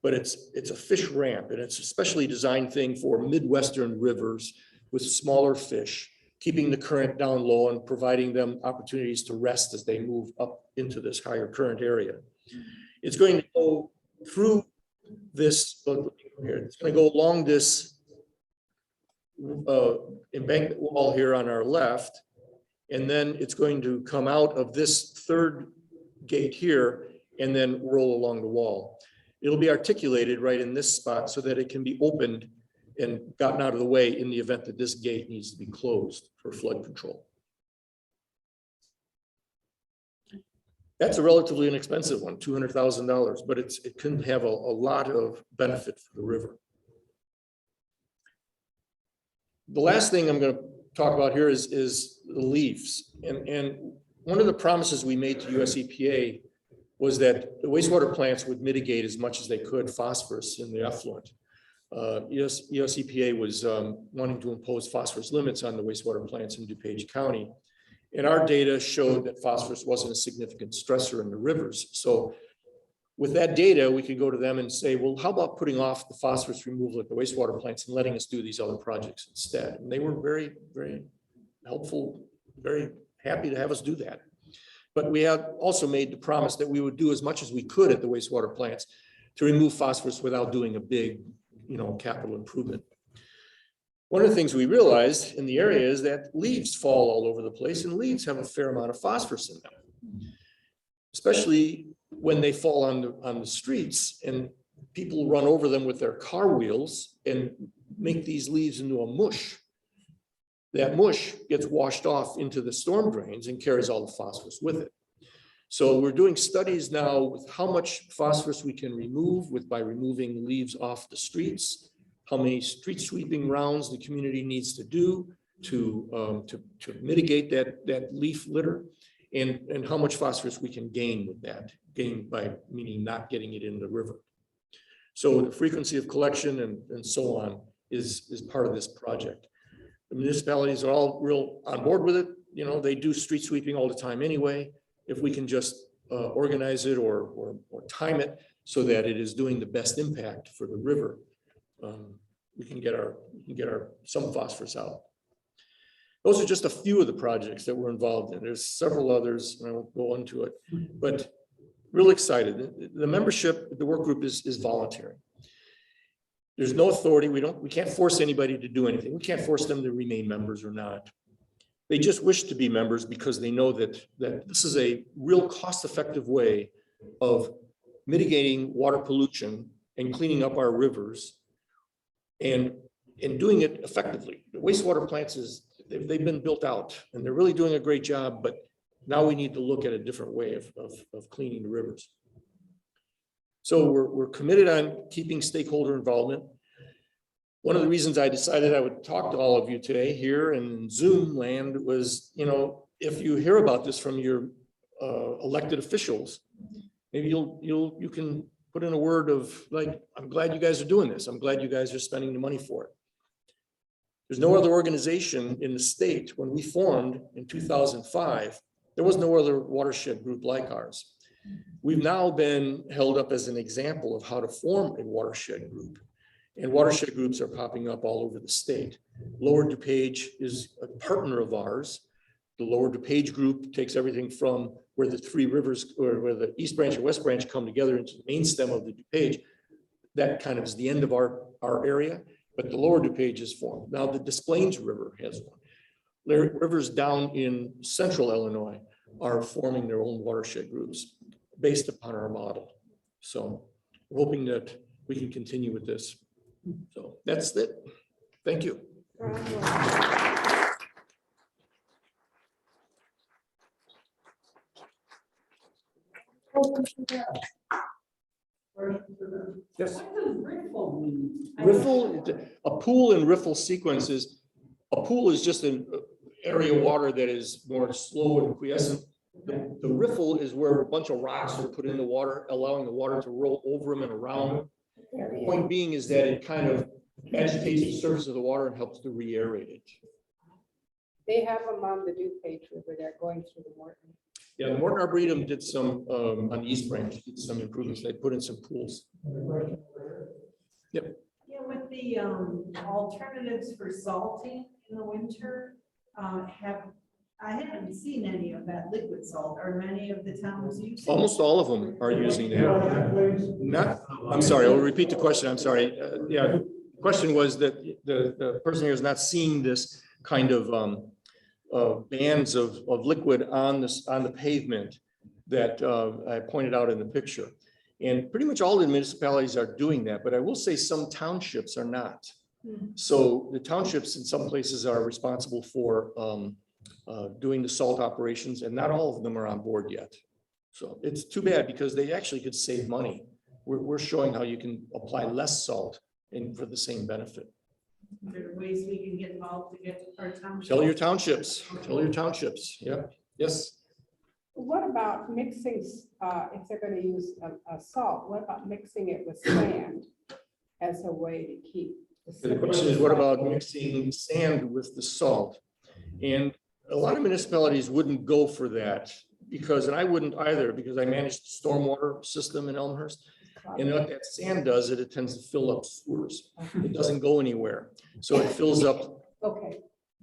but it's a fish ramp, and it's a specially designed thing for Midwestern rivers with smaller fish, keeping the current down low and providing them opportunities to rest as they move up into this higher current area. It's going to go through this, it's going to go along this embankment wall here on our left, and then it's going to come out of this third gate here and then roll along the wall. It'll be articulated right in this spot so that it can be opened and gotten out of the way in the event that this gate needs to be closed for flood control. That's a relatively inexpensive one, $200,000, but it can have a lot of benefit for the river. The last thing I'm going to talk about here is the leaves. And one of the promises we made to US EPA was that the wastewater plants would mitigate as much as they could phosphorus in the effluent. US EPA was wanting to impose phosphorus limits on the wastewater plants in DuPage County. And our data showed that phosphorus wasn't a significant stressor in the rivers. So with that data, we could go to them and say, well, how about putting off the phosphorus removal at the wastewater plants and letting us do these other projects instead? And they were very, very helpful, very happy to have us do that. But we had also made the promise that we would do as much as we could at the wastewater plants to remove phosphorus without doing a big, capital improvement. One of the things we realized in the area is that leaves fall all over the place, and leaves have a fair amount of phosphorus in them, especially when they fall on the streets and people run over them with their car wheels and make these leaves into a mush. That mush gets washed off into the storm drains and carries all the phosphorus with it. So we're doing studies now with how much phosphorus we can remove by removing leaves off the streets, how many street sweeping rounds the community needs to do to mitigate that leaf litter, and how much phosphorus we can gain with that, gain by meaning not getting it in the river. So the frequency of collection and so on is part of this project. The municipalities are all real on board with it. They do street sweeping all the time anyway. If we can just organize it or time it so that it is doing the best impact for the river, we can get some phosphorus out. Those are just a few of the projects that we're involved in. There's several others, and I won't go into it, but real excited. The membership, the work group is voluntary. There's no authority. We can't force anybody to do anything. We can't force them to remain members or not. They just wish to be members because they know that this is a real cost-effective way of mitigating water pollution and cleaning up our rivers and doing it effectively. The wastewater plants they've been built out and they're really doing a great job, but now we need to look at a different way of cleaning the rivers. So we're committed on keeping stakeholder involvement. One of the reasons I decided I would talk to all of you today here in Zoom land was, if you hear about this from your elected officials, maybe you can put in a word of like, I'm glad you guys are doing this. I'm glad you guys are spending the money for it. There's no other organization in the state. When we formed in 2005, there was no other watershed group like ours. We've now been held up as an example of how to form a watershed group. And watershed groups are popping up all over the state. Lower DuPage is a partner of ours. The Lower DuPage group takes everything from where the three rivers, or where the East Branch and West Branch come together into the main stem of the DuPage. That kind of is the end of our area, but the Lower DuPage is formed. Now the Des Plaines River has one. Rivers down in central Illinois are forming their own watershed groups based upon our model. So hoping that we can continue with this. So that's it. Thank you. Yes. What does riffle mean? Riffle, a pool and riffle sequence is, a pool is just an area of water that is more slow and quiescent. The riffle is where a bunch of rocks are put in the water, allowing the water to roll over them and around them. The point being is that it kind of agitates the surface of the water and helps to re-aerate it. They have them on the DuPage River. They're going through the Morton. Yeah, Morton Arboretum did some, on the East Branch, did some improvements. They put in some pools. Yep. Yeah, with the alternatives for salting in the winter, I haven't seen any of that liquid salt. Are many of the towns using? Almost all of them are using that. Not, I'm sorry, I'll repeat the question. I'm sorry. Yeah, the question was that the person here is not seeing this kind of bands of liquid on the pavement that I pointed out in the picture. And pretty much all the municipalities are doing that, but I will say some townships are not. So the townships in some places are responsible for doing the salt operations, and not all of them are on board yet. So it's too bad because they actually could save money. We're showing how you can apply less salt and for the same benefit. There are ways we can get involved to get our township. Tell your townships, yeah, yes. What about mixing, if they're going to use a salt, what about mixing it with sand as a way to keep? The question is, what about mixing sand with the salt? And a lot of municipalities wouldn't go for that because, and I wouldn't either, because I manage the stormwater system in Elmhurst. And what that sand does, it tends to fill up sewers. It doesn't go anywhere. So it fills up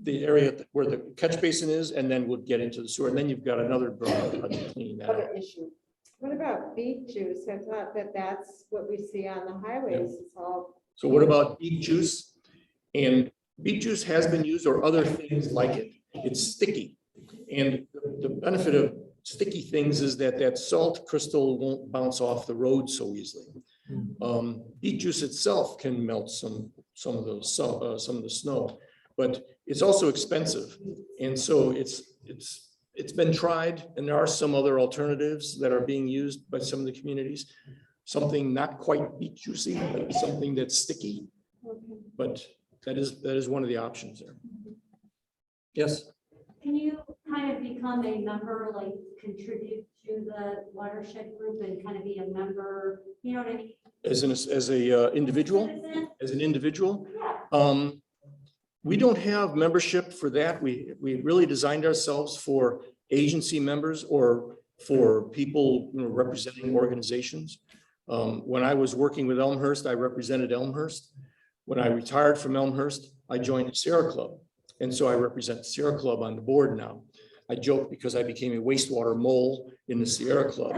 the area where the catch basin is, and then would get into the sewer. And then you've got another problem cleaning that out. Issue. What about beet juice? I thought that's what we see on the highways. It's all. So what about beet juice? And beet juice has been used, or other things like it. It's sticky. And the benefit of sticky things is that salt crystal won't bounce off the road so easily. Beet juice itself can melt some of the snow, but it's also expensive. And so it's been tried, and there are some other alternatives that are being used by some of the communities. Something not quite beet juicy, but something that's sticky. But that is one of the options there. Yes. Can you kind of become a member, like contribute to the watershed group and kind of be a member, you know what I mean? As an individual? As an individual? Yeah. We don't have membership for that. We really designed ourselves for agency members or for people representing organizations. When I was working with Elmhurst, I represented Elmhurst. When I retired from Elmhurst, I joined the Sierra Club. And so I represent Sierra Club on the board now. I joke because I became a wastewater mole in the Sierra Club.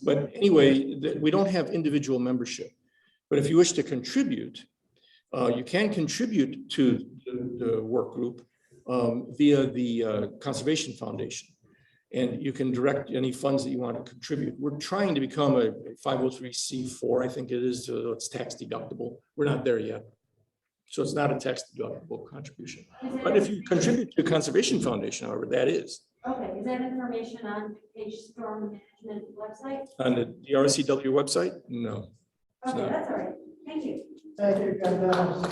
But anyway, we don't have individual membership. But if you wish to contribute, you can contribute to the work group via the Conservation Foundation. And you can direct any funds that you want to contribute. We're trying to become a 503c4, I think it is, so it's tax deductible. We're not there yet. So it's not a tax deductible contribution. But if you contribute to a conservation foundation, however, that is. Okay, is that information on DuPage Storm Management website? On the DRSCW website? No. it's Okay, not. that's all right. Thank you. Thank you, Dennis.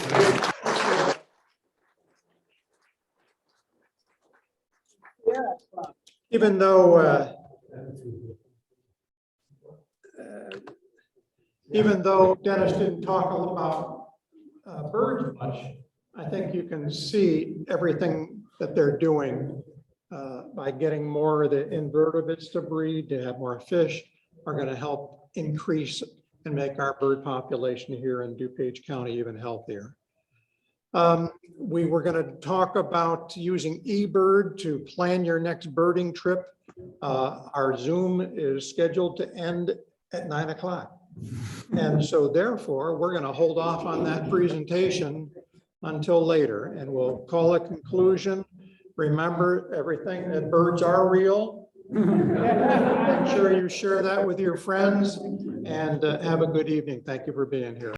Even though, Dennis didn't talk about birds much, I think you can see everything that they're doing by getting more of the invertebrates to breed, to have more fish, are going to help increase and make our bird population here in DuPage County even healthier. We were going to talk about using eBird to plan your next birding trip. Our Zoom is scheduled to end at 9 o'clock. And so therefore, we're going to hold off on that presentation until later, and we'll call a conclusion. Remember, everything, that birds are real. Make sure you share that with your friends, and have a good evening. Thank you for being here.